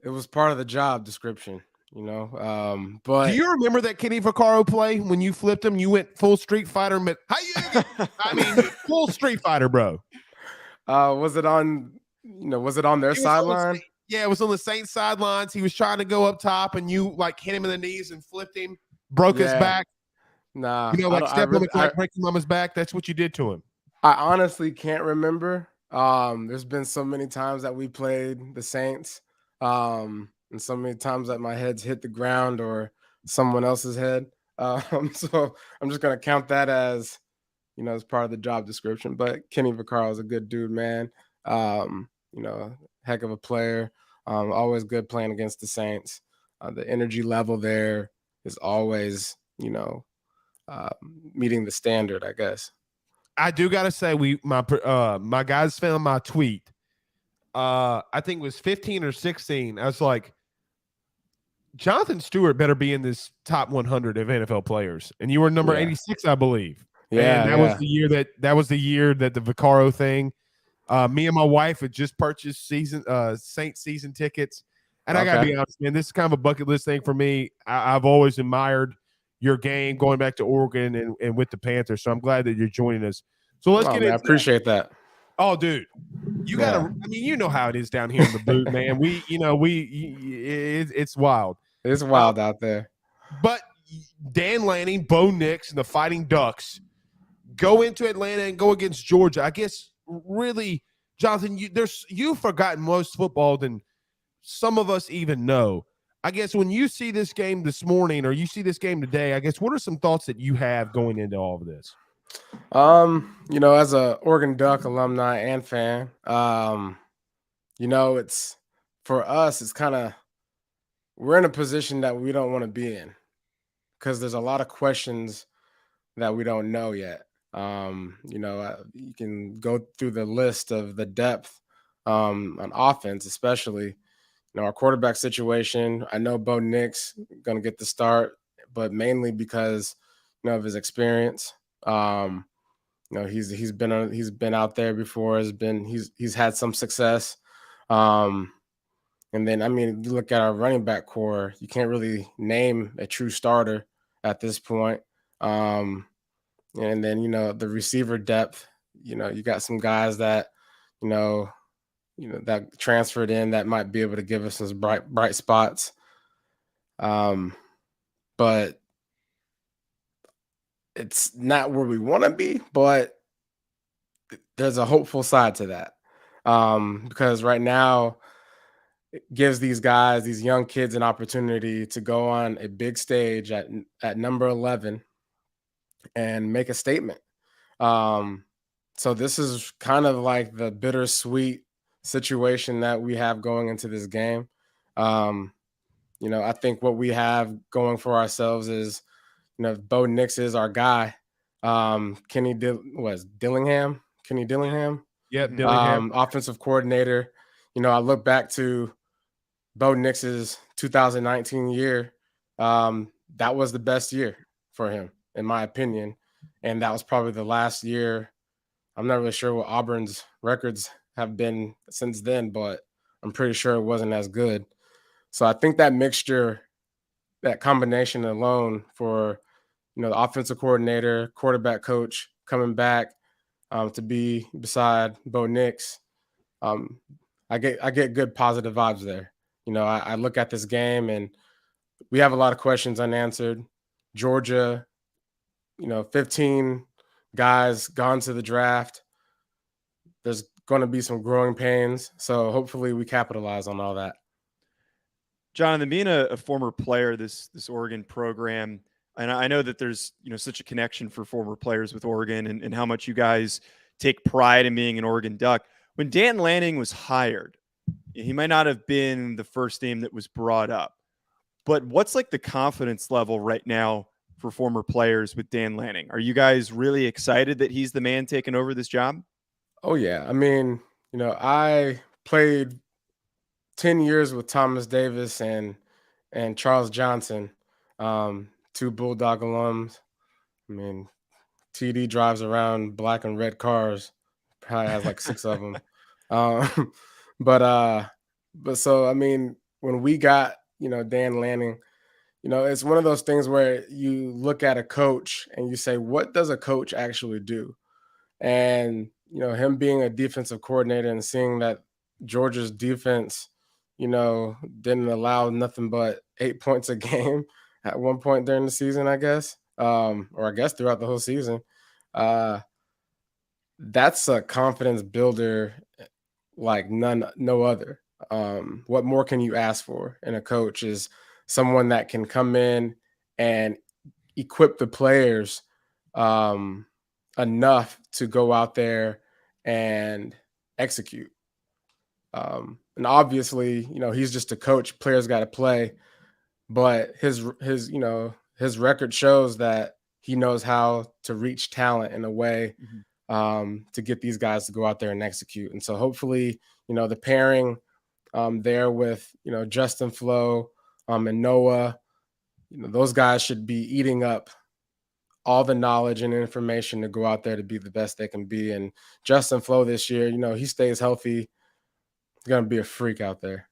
it was part of the job description, but do you remember that Kenny Vaccaro play when you flipped him? You went full Street Fighter. Full Street Fighter, bro. Was it on their sideline? Yeah, it was on the Saints sidelines. He was trying to go up top, and you hit him in the knees and flipped him, broke his back. Nah, step on the clock, breaking mama's back. That's what you did to him. I honestly can't remember. There's been so many times that we played the Saints, and so many times that my head's hit the ground or someone else's head. So I'm just gonna count that as, as part of the job description. But Kenny Vaccaro is a good dude, man. Heck of a player. Always good playing against the Saints. The energy level there is always, meeting the standard, I guess. I do gotta say, my guys found my tweet. I think it was 15 or 16. I was like, Jonathan Stewart better be in this top 100 of NFL players, and you were number 86, I believe. Yeah, and that was the year that the Vaccaro thing. Me and my wife had just purchased Saints season tickets, and I gotta be honest, man, this is kind of a bucket list thing for me. I've always admired your game going back to Oregon and with the Panthers. So I'm glad that you're joining us. So let's get into I appreciate that. Oh, dude, you gotta. I mean, you know how it is down here in the boot, man. It's wild. It's wild out there. But Dan Lanning, Bo Nix, and the Fighting Ducks go into Atlanta and go against Georgia. I guess really, Jonathan, you've forgotten most football than some of us even know. I guess when you see this game this morning or you see this game today, I guess what are some thoughts that you have going into all of this? As a Oregon Duck alumni and fan, it's for us, it's kind of, we're in a position that we don't want to be in because there's a lot of questions that we don't know yet. You can go through the list of the depth on offense, especially. Our quarterback situation, I know Bo Nix going to get the start, but mainly because, of his experience. He's been out there before, he's had some success. And then, you look at our running back core, you can't really name a true starter at this point. And then, the receiver depth you got some guys that, that transferred in that might be able to give us some bright spots. But it's not where we want to be, but there's a hopeful side to that. Because right now it gives these guys, these young kids, an opportunity to go on a big stage at number 11 and make a statement. So this is kind of like the bittersweet situation that we have going into this game. I think what we have going for ourselves is, Bo Nix is our guy. Kenny Dillingham? Kenny Dillingham? Yeah, Dillingham. Offensive coordinator. I look back to Bo Nix's 2019 year. That was the best year for him, in my opinion. And that was probably the last year. I'm not really sure what Auburn's records have been since then, but I'm pretty sure it wasn't as good. So I think that mixture, that combination alone for, the offensive coordinator, quarterback coach coming back to be beside Bo Nix, I get good positive vibes there. I look at this game and we have a lot of questions unanswered. Georgia, 15 guys gone to the draft. There's going to be some growing pains. So hopefully we capitalize on all that. Jonathan, being a former player, this Oregon program, and I know that there's such a connection for former players with Oregon and how much you guys take pride in being an Oregon Duck. When Dan Lanning was hired, he might not have been the first name that was brought up, but what's like the confidence level right now for former players with Dan Lanning? Are you guys really excited that he's the man taking over this job? Oh yeah. I mean, I played 10 years with Thomas Davis and Charles Johnson, two Bulldog alums. I mean, TD drives around black and red cars, probably has like 6 of them. But so, I mean, when we got, Dan Lanning, it's one of those things where you look at a coach and you say, what does a coach actually do? And, him being a defensive coordinator and seeing that Georgia's defense, didn't allow nothing but 8 points a game at one point during the season, I guess, or I guess throughout the whole season. That's a confidence builder like no other. What more can you ask for in a coach is someone that can come in and equip the players enough to go out there and execute. And obviously, he's just a coach. Players got to play, but his record shows that he knows how to reach talent in a way to get these guys to go out there and execute. And so hopefully, the pairing there with, Justin Flo and Noah, those guys should be eating up all the knowledge and information to go out there to be the best they can be. And Justin Flo this year, he stays healthy. He's going to be a freak out there.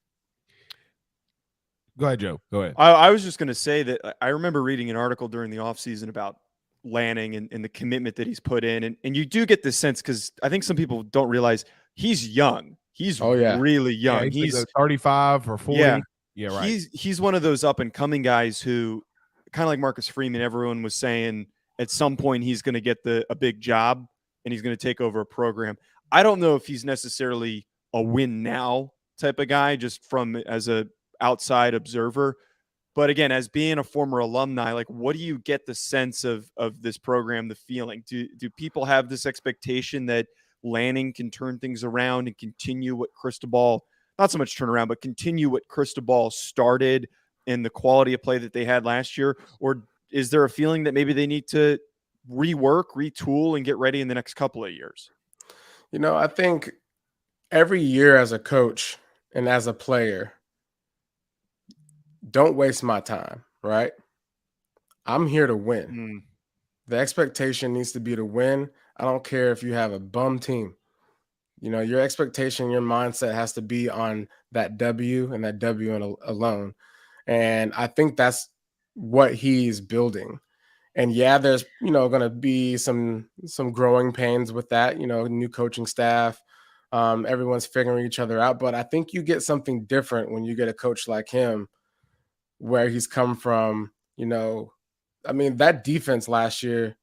Go ahead, Joe. Go ahead. I was just going to say that I remember reading an article during the offseason about Lanning and the commitment that he's put in. And you do get this sense because I think some people don't realize he's young. He's really young. Yeah, he's 35 or 40. Yeah, right. He's one of those up-and-coming guys who, kind of like Marcus Freeman, everyone was saying at some point he's going to get a big job and he's going to take over a program. I don't know if he's necessarily a win now type of guy, just from as a outside observer. But again, as being a former alumni, like, what do you get the sense of this program, the feeling? Do people have this expectation that Lanning can turn things around and continue what Cristobal, not so much turn around, but continue what Cristobal started in the quality of play that they had last year? Or is there a feeling that maybe they need to rework, retool, and get ready in the next couple of years? I think every year as a coach and as a player, don't waste my time, right? I'm here to win. The expectation needs to be to win. I don't care if you have a bum team. Your expectation, your mindset has to be on that W and that W alone. And I think that's what he's building. And yeah, there's going to be some growing pains with that. New coaching staff, everyone's figuring each other out. But I think you get something different when you get a coach like him, where he's come from. That defense last year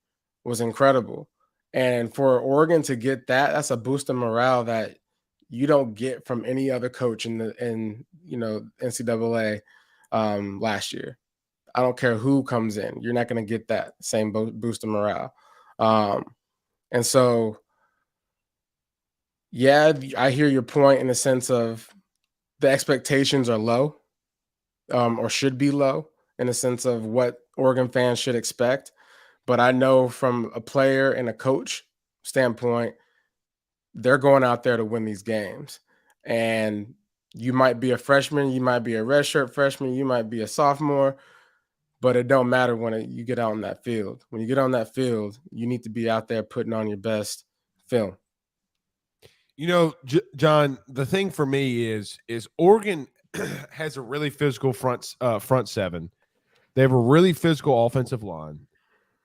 was incredible, and for Oregon to get that, that's a boost of morale that you don't get from any other coach in NCAA last year. I don't care who comes in. You're not going to get that same boost of morale. And so, yeah, I hear your point in the sense of the expectations are low, or should be low, in the sense of what Oregon fans should expect. But I know from a player and a coach standpoint, they're going out there to win these games. And you might be a freshman, you might be a redshirt freshman, you might be a sophomore, but it don't matter when you get out on that field. When you get on that field, you need to be out there putting on your best film. John, the thing for me is Oregon has a really physical front seven. They have a really physical offensive line.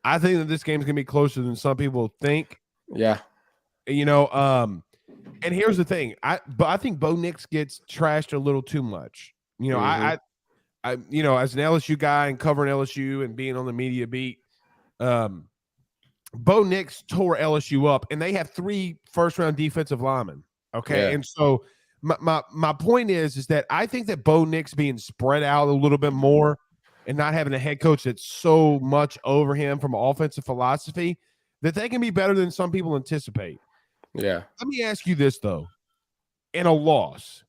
I think that this game is going to be closer than some people think. Yeah. And here's the thing. I think Bo Nix gets trashed a little too much. I as an LSU guy and covering LSU and being on the media beat, Bo Nix tore LSU up, and they have 3 first-round defensive linemen. Okay, Yeah. And so my point is that I think that Bo Nix being spread out a little bit more and not having a head coach that's so much over him from an offensive philosophy, that they can be better than some people anticipate. Yeah. Let me ask you this, though. In a loss,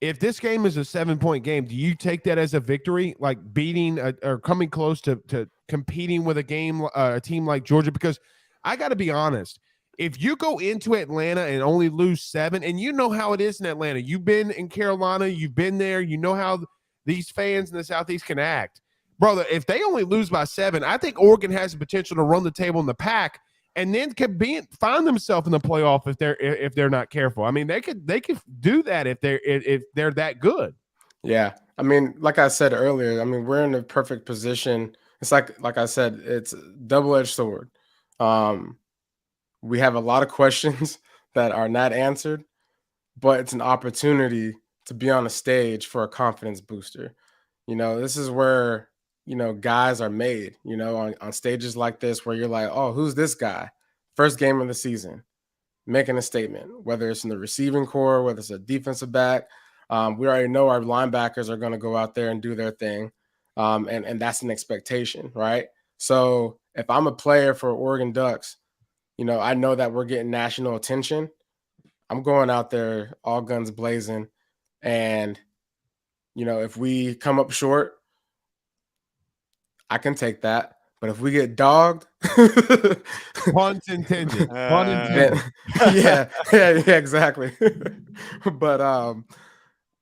if this game is a 7-point game, do you take that as a victory, like beating or coming close to competing with a team like Georgia? Because I got to be honest, if you go into Atlanta and only lose 7, and you know how it is in Atlanta, you've been in Carolina, you've been there, you know how these fans in the Southeast can act. Brother, if they only lose by 7, I think Oregon has the potential to run the table in the pack and then find themselves in the playoff if they're not careful. I mean, they could do that if they're that good. Yeah. I mean, like I said earlier, we're in the perfect position. It's like I said, it's a double-edged sword. We have a lot of questions that are not answered, but it's an opportunity to be on a stage for a confidence booster. This is where, guys are made, on stages like this, where you're like, oh, who's this guy? First game of the season, making a statement, whether it's in the receiving core, whether it's a defensive back. We already know our linebackers are going to go out there and do their thing. And that's an expectation, right? So if I'm a player for Oregon Ducks, I know that we're getting national attention. I'm going out there all guns blazing. And, if we come up short, I can take that. But if we get dogged, Pun intended. yeah, exactly. But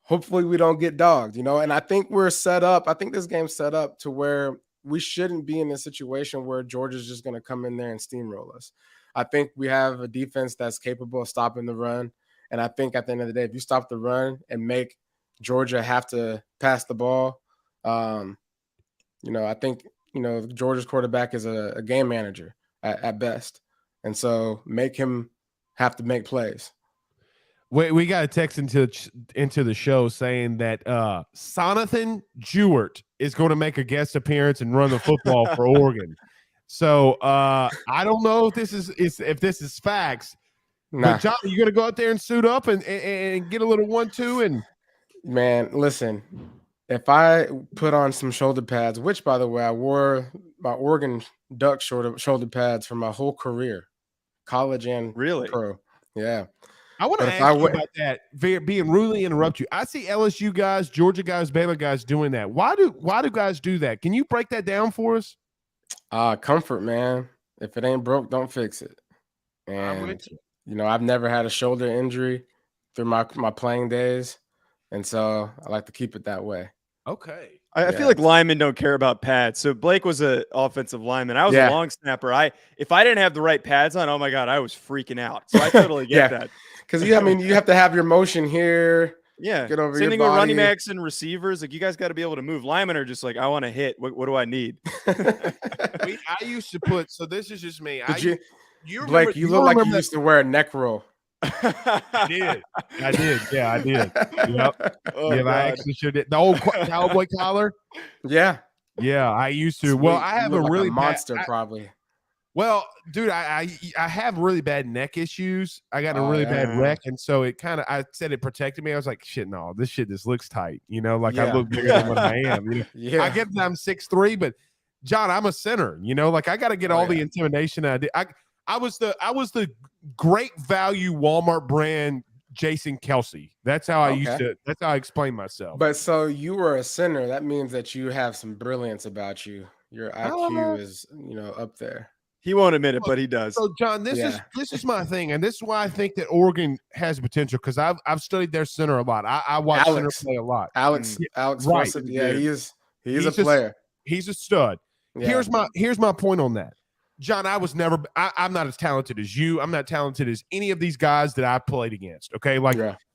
hopefully we don't get dogged, and I think we're set up. I think this game's set up to where we shouldn't be in a situation where Georgia's just going to come in there and steamroll us. I think we have a defense that's capable of stopping the run. And I think at the end of the day, if you stop the run and make Georgia have to pass the ball, I think, Georgia's quarterback is a game manager at best. And so make him have to make plays. We got a text into the show saying that Sonathan Stewart is going to make a guest appearance and run the football for Oregon. So I don't know if this is facts. Nah. But John, you going to go out there and suit up and get a little 1-2 and man, listen. If I put on some shoulder pads, which, by the way, I wore my Oregon Duck shoulder pads for my whole career, college and really pro. Yeah. I want to ask you about that, being rudely interrupt you. I see LSU guys, Georgia guys, Baylor guys doing that. Why do guys do that? Can you break that down for us? Comfort, man. If it ain't broke, don't fix it. And, I've never had a shoulder injury through my playing days. And so I like to keep it that way. Okay. I feel like linemen don't care about pads. So Blake was an offensive lineman. I was a long snapper. If I didn't have the right pads on, oh my God, I was freaking out. So I totally get that. Because you have to have your motion here. Yeah. Get over Same your thing with body. running backs and receivers. Like, you guys got to be able to move. Linemen are just like, I want to hit. What do I need? I used to put. So this is just me. You remember, Blake, you look like you used to wear a neck roll. I did. Yeah, I did. Yep. Oh, yeah, I God. actually sure did. The old cowboy collar. Yeah. Yeah, I used to. Sweet. Well, I You have look a like really monster, bad, probably. well, dude, I have really bad neck issues. I got a really bad wreck, and so it kind of. I said it protected me. I was like, shit, no, this shit just looks tight. You know, like I look bigger than what I am. You know? Yeah. I get that I'm 6'3", but John, I'm a center. You know, like I got to get all the intimidation I did. I was the great value Walmart brand Jason Kelsey. That's how I used to. That's how I explain myself. But so you were a center. That means that you have some brilliance about you. Your IQ is, up there. He won't admit it, but he does. So, John, this is my thing, and this is why I think that Oregon has potential because I've studied their center a lot. I watch center play a lot. Alex, right? Yeah, he's a player. He's a stud. Yeah. Here's my point on that. John, I'm not as talented as you. I'm not talented as any of these guys that I played against. Okay.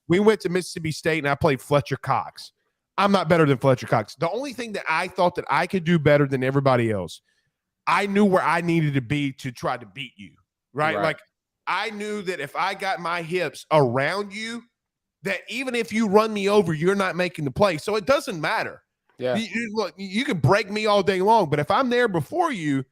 We went to Mississippi State and I played Fletcher Cox. I'm not better than Fletcher Cox. The only thing that I thought that I could do better than everybody else, I knew where I needed to be to try to beat you. Right. Like I knew that if I got my hips around you, that even if you run me over, you're not making the play. So it doesn't matter. Yeah. Look, you can break me all day long, but if I'm there before you,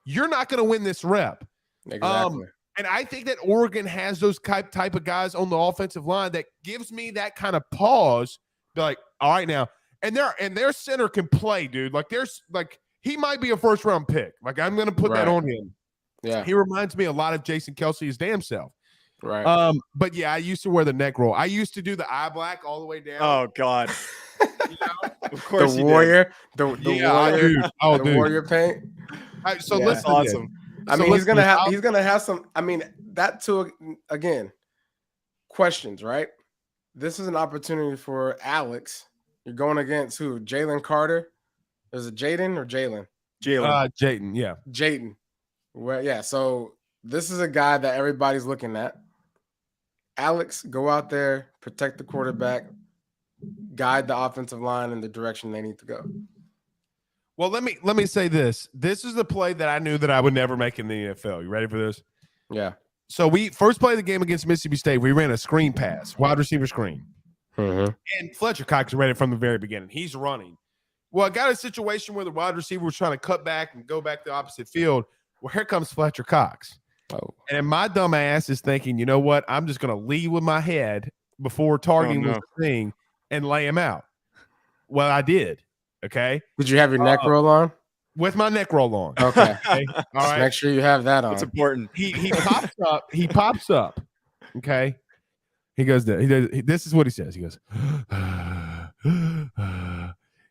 you're not going to win this rep. Exactly. And I think that Oregon has those type of guys on the offensive line that gives me that kind of pause. Like, all right, now, and their center can play, dude. Like, he might be a first round pick. Like, I'm going to put that on him. Yeah, he reminds me a lot of Jason Kelsey, his damn self. Right. But yeah, I used to wear the neck roll. I used to do the eye black all the way down. Oh God. Of course, the warrior, the warrior, dude. Oh, the dude. warrior paint. So listen, awesome. I mean, he's gonna have some. I mean, that too. Again, questions, right? This is an opportunity for Alex. You're going against who? Jalen Carter. Is it Jaden or Jalen? Jayden, yeah. Jayden. Well, yeah. So this is a guy that everybody's looking at. Alex, go out there, protect the quarterback, guide the offensive line in the direction they need to go. Well, let me say this. This is the play that I knew that I would never make in the NFL. You ready for this? Yeah. So we first played the game against Mississippi State. We ran a screen pass, wide receiver screen. Mm-hmm. And Fletcher Cox ran it from the very beginning. He's running. Well, I got a situation where the wide receiver was trying to cut back and go back the opposite field. Well, here comes Fletcher Cox. Oh. And my dumb ass is thinking, you know what? I'm just going to lead with my head before targeting this thing and lay him out. Well, I did. Okay. Did you have your neck roll on? With my neck roll on. Okay. All right. Make sure you have that on. It's important. He pops up. He pops up. Okay. He goes, this is what he says. He goes,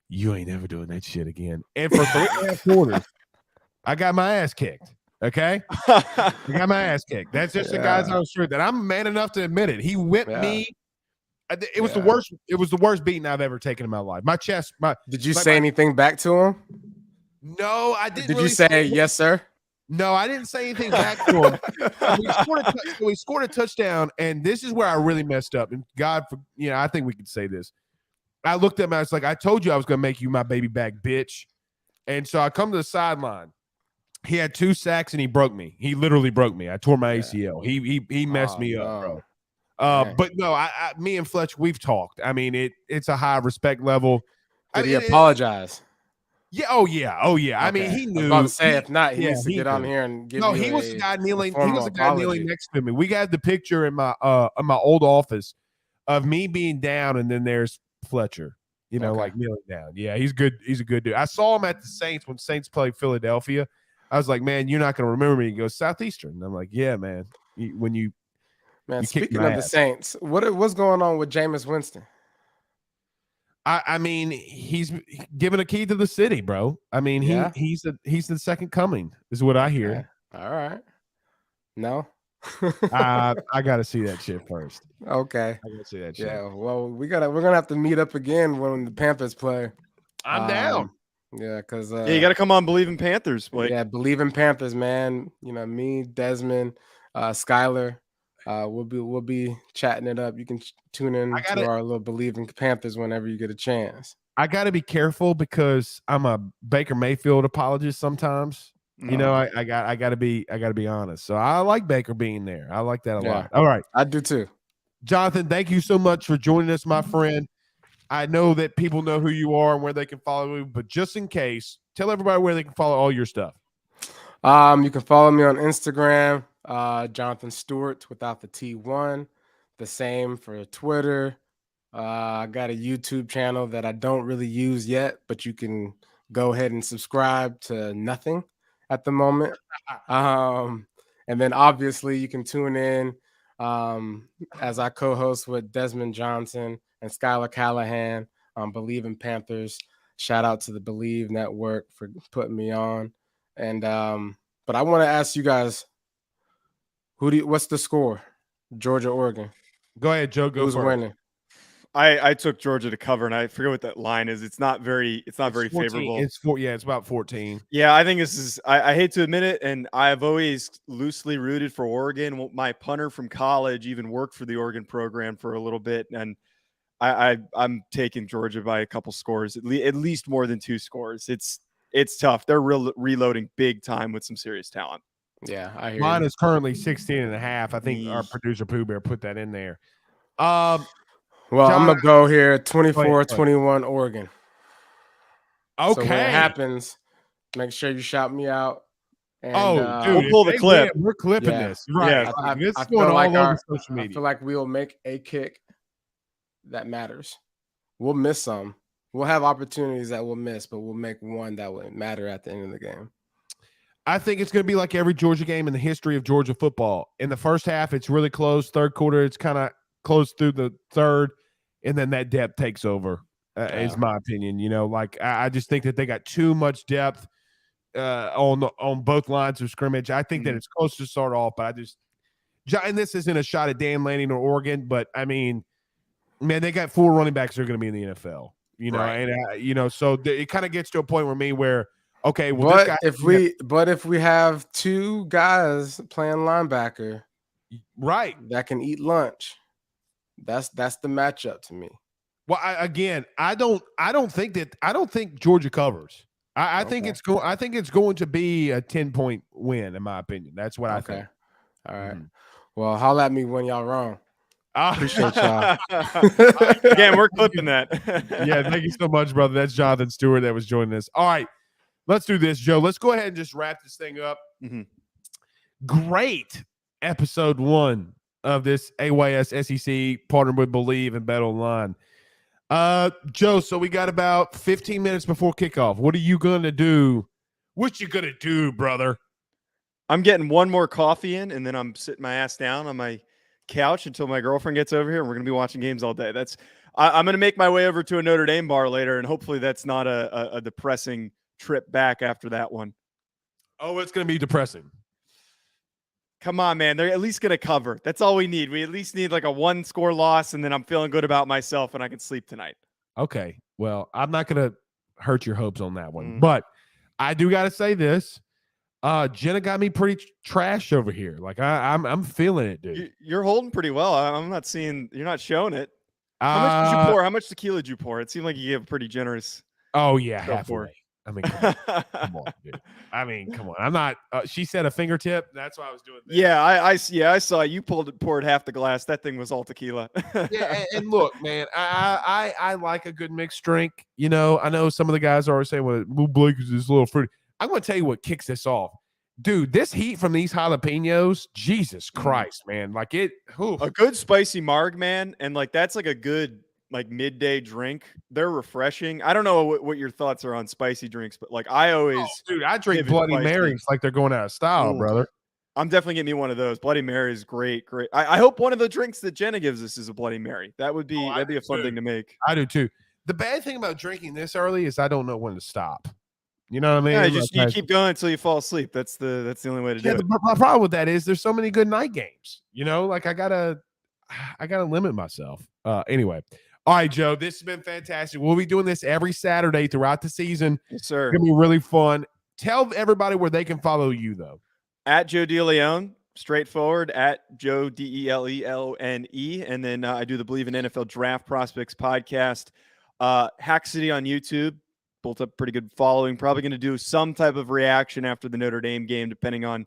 you ain't ever doing that shit again. And for 3.5 quarters, I got my ass kicked. Okay. I got my ass kicked. That's just the guys on the street that I'm man enough to admit it. He whipped me. It was the worst. It was the worst beating I've ever taken in my life. My chest. Did you say anything back to him? No, I didn't. Did you say yes, sir? No, I didn't say anything back to him. We scored a touchdown, and this is where I really messed up. And God, I think we could say this. I looked at him. I was like, I told you I was going to make you my baby back, bitch. And so I come to the sideline. He had 2 sacks, and he broke me. He literally broke me. I tore my ACL. He messed me up, bro. But no, me and Fletch, we've talked. I mean, it's a high respect level. Did he apologize? Yeah. Oh yeah. Okay. I mean, he knew. I was about to say, if not, he needs to get on here and give. No, he was the guy kneeling. He was the guy kneeling next to me. We got the picture in my old office of me being down, and then there's Fletcher. Like kneeling down. Yeah, he's good. He's a good dude. I saw him at the Saints when Saints played Philadelphia. I was like, man, you're not going to remember me. He goes, Southeastern. And I'm like, yeah, man. Speaking of the Saints, what's going on with Jameis Winston? I mean, he's given a key to the city, bro. I mean, he's the second coming, is what I hear. All right. No. I gotta see that shit first. Okay. I gotta see that shit. Yeah. Well, we're gonna have to meet up again when the Panthers play. I'm down. Yeah, because you got to come on Bleav in Panthers, Blake. Yeah, Bleav in Panthers, man. Me, Desmond, Skyler. we'll be chatting it up. You can tune in to our little Bleav in Panthers whenever you get a chance. I got to be careful because I'm a Baker Mayfield apologist sometimes. You know, I got to be honest. So I like Baker being there. I like that a lot. All right. I do too. Jonathan, thank you so much for joining us, my friend. I know that people know who you are and where they can follow you, but just in case, tell everybody where they can follow all your stuff. You can follow me on Instagram, Jonathan Stewart without the T1. The same for Twitter. I got a YouTube channel that I don't really use yet, but you can go ahead and subscribe to nothing at the moment. And then obviously you can tune in as I co-host with Desmond Johnson and Skylar Callahan on Bleav in Panthers. Shout out to the Bleav Network for putting me on. And but I want to ask you guys, what's the score? Georgia, Oregon. Go ahead, Joe. Who's winning? I took Georgia to cover, and I forget what that line is. It's not very 14, favorable. It's about 14. Yeah, I think this is. I hate to admit it, and I've always loosely rooted for Oregon. My punter from college even worked for the Oregon program for a little bit, and I'm taking Georgia by a couple scores, at least more than 2 scores. It's tough. They're reloading big time with some serious talent. Yeah, I hear Mine you. is currently 16.5. I think our producer Pooh Bear put that in there. Well, John, I'm going to go here 24-21 Oregon. Okay. So when it happens, make sure you shout me out. And, dude, we'll pull the clip. We're clipping this. Right. Yeah, It's going all over social media. I feel like we'll make a kick that matters. We'll miss some. We'll have opportunities that we'll miss, but we'll make one that will matter at the end of the game. I think it's going to be like every Georgia game in the history of Georgia football. In the first half, it's really close. Third quarter, it's kind of close through the third, and then that depth takes over, is my opinion. You know, like I just think that they got too much depth on both lines of scrimmage. I think that it's close to start off, but and this isn't a shot at Dan Lanning or Oregon, but I mean, man, they got 4 running backs that are going to be in the NFL. You know, and so it kind of gets to a point where okay, well, but if we have 2 guys playing linebacker, right, that can eat lunch, that's the matchup to me. Well, I don't think Georgia covers. I think it's going to be a 10-point win, in my opinion. That's what I think. All right. Well, holla at me when y'all wrong. Appreciate y'all. Again, we're clipping that. Yeah, thank you so much, brother. That's Jonathan Stewart that was joining us. All right, let's do this, Joe. Let's go ahead and just wrap this thing up. Great episode 1 of this AYS SEC partnered with Bleav and Bet Online. Joe, so we got about 15 minutes before kickoff. What are you going to do? What you going to do, brother? I'm getting one more coffee in, and then I'm sitting my ass down on my couch until my girlfriend gets over here, and we're going to be watching games all day. I'm going to make my way over to a Notre Dame bar later, and hopefully that's not a depressing trip back after that one. Oh, it's going to be depressing. Come on, man. They're at least going to cover. That's all we need. We at least need like a 1-score loss, and then I'm feeling good about myself and I can sleep tonight. Okay. Well, I'm not going to hurt your hopes on that one, but I do got to say this. Jenna got me pretty trash over here. Like I'm feeling it, dude. You're holding pretty well. I'm not seeing, you're not showing it. How much did you pour? How much tequila did you pour? It seemed like you gave a pretty generous. Oh yeah, halfway. I mean, come on, dude. I mean, come on. I'm not. She said a fingertip. That's why I was doing this. Yeah, I saw you poured half the glass. That thing was all tequila. Yeah, and look, man, I like a good mixed drink. You know, I know some of the guys are always saying, "Well, Blake is this little fruity." I'm going to tell you what kicks this off, dude. This heat from these jalapenos, Jesus Christ, man! Like it. A good spicy marg, man, and like that's like a good. Like midday drink. They're refreshing. I don't know what your thoughts are on spicy drinks, but like I always, I drink Bloody Marys like they're going out of style, brother. I'm definitely getting me one of those. Bloody Mary is great. I hope one of the drinks that Jenna gives us is a Bloody Mary. That would be that'd be a fun thing to make. I do too. The bad thing about drinking this early is I don't know when to stop. You know what I mean? Yeah, you keep going until you fall asleep. That's the only way to do it. My problem with that is there's so many good night games. You know, like I gotta limit myself. Anyway. All right, Joe, this has been fantastic. We'll be doing this every Saturday throughout the season. Yes, sir. It's going to be really fun. Tell everybody where they can follow you, though. At Joe DeLeon straightforward at Joe DELELONE. And then I do the Bleav in NFL Draft Prospects podcast. Hack City on YouTube built up pretty good following. Probably going to do some type of reaction after the Notre Dame game, depending on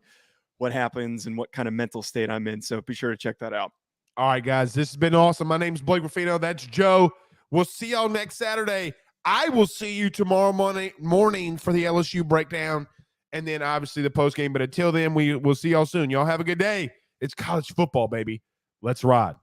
what happens and what kind of mental state I'm in. So be sure to check that out. All right, guys, this has been awesome. My name's Blake Ruffino. That's Joe. We'll see y'all next Saturday. I will see you tomorrow morning for the LSU breakdown, and then obviously the post game. But until then, we'll see y'all soon. Y'all have a good day. It's college football, baby. Let's ride.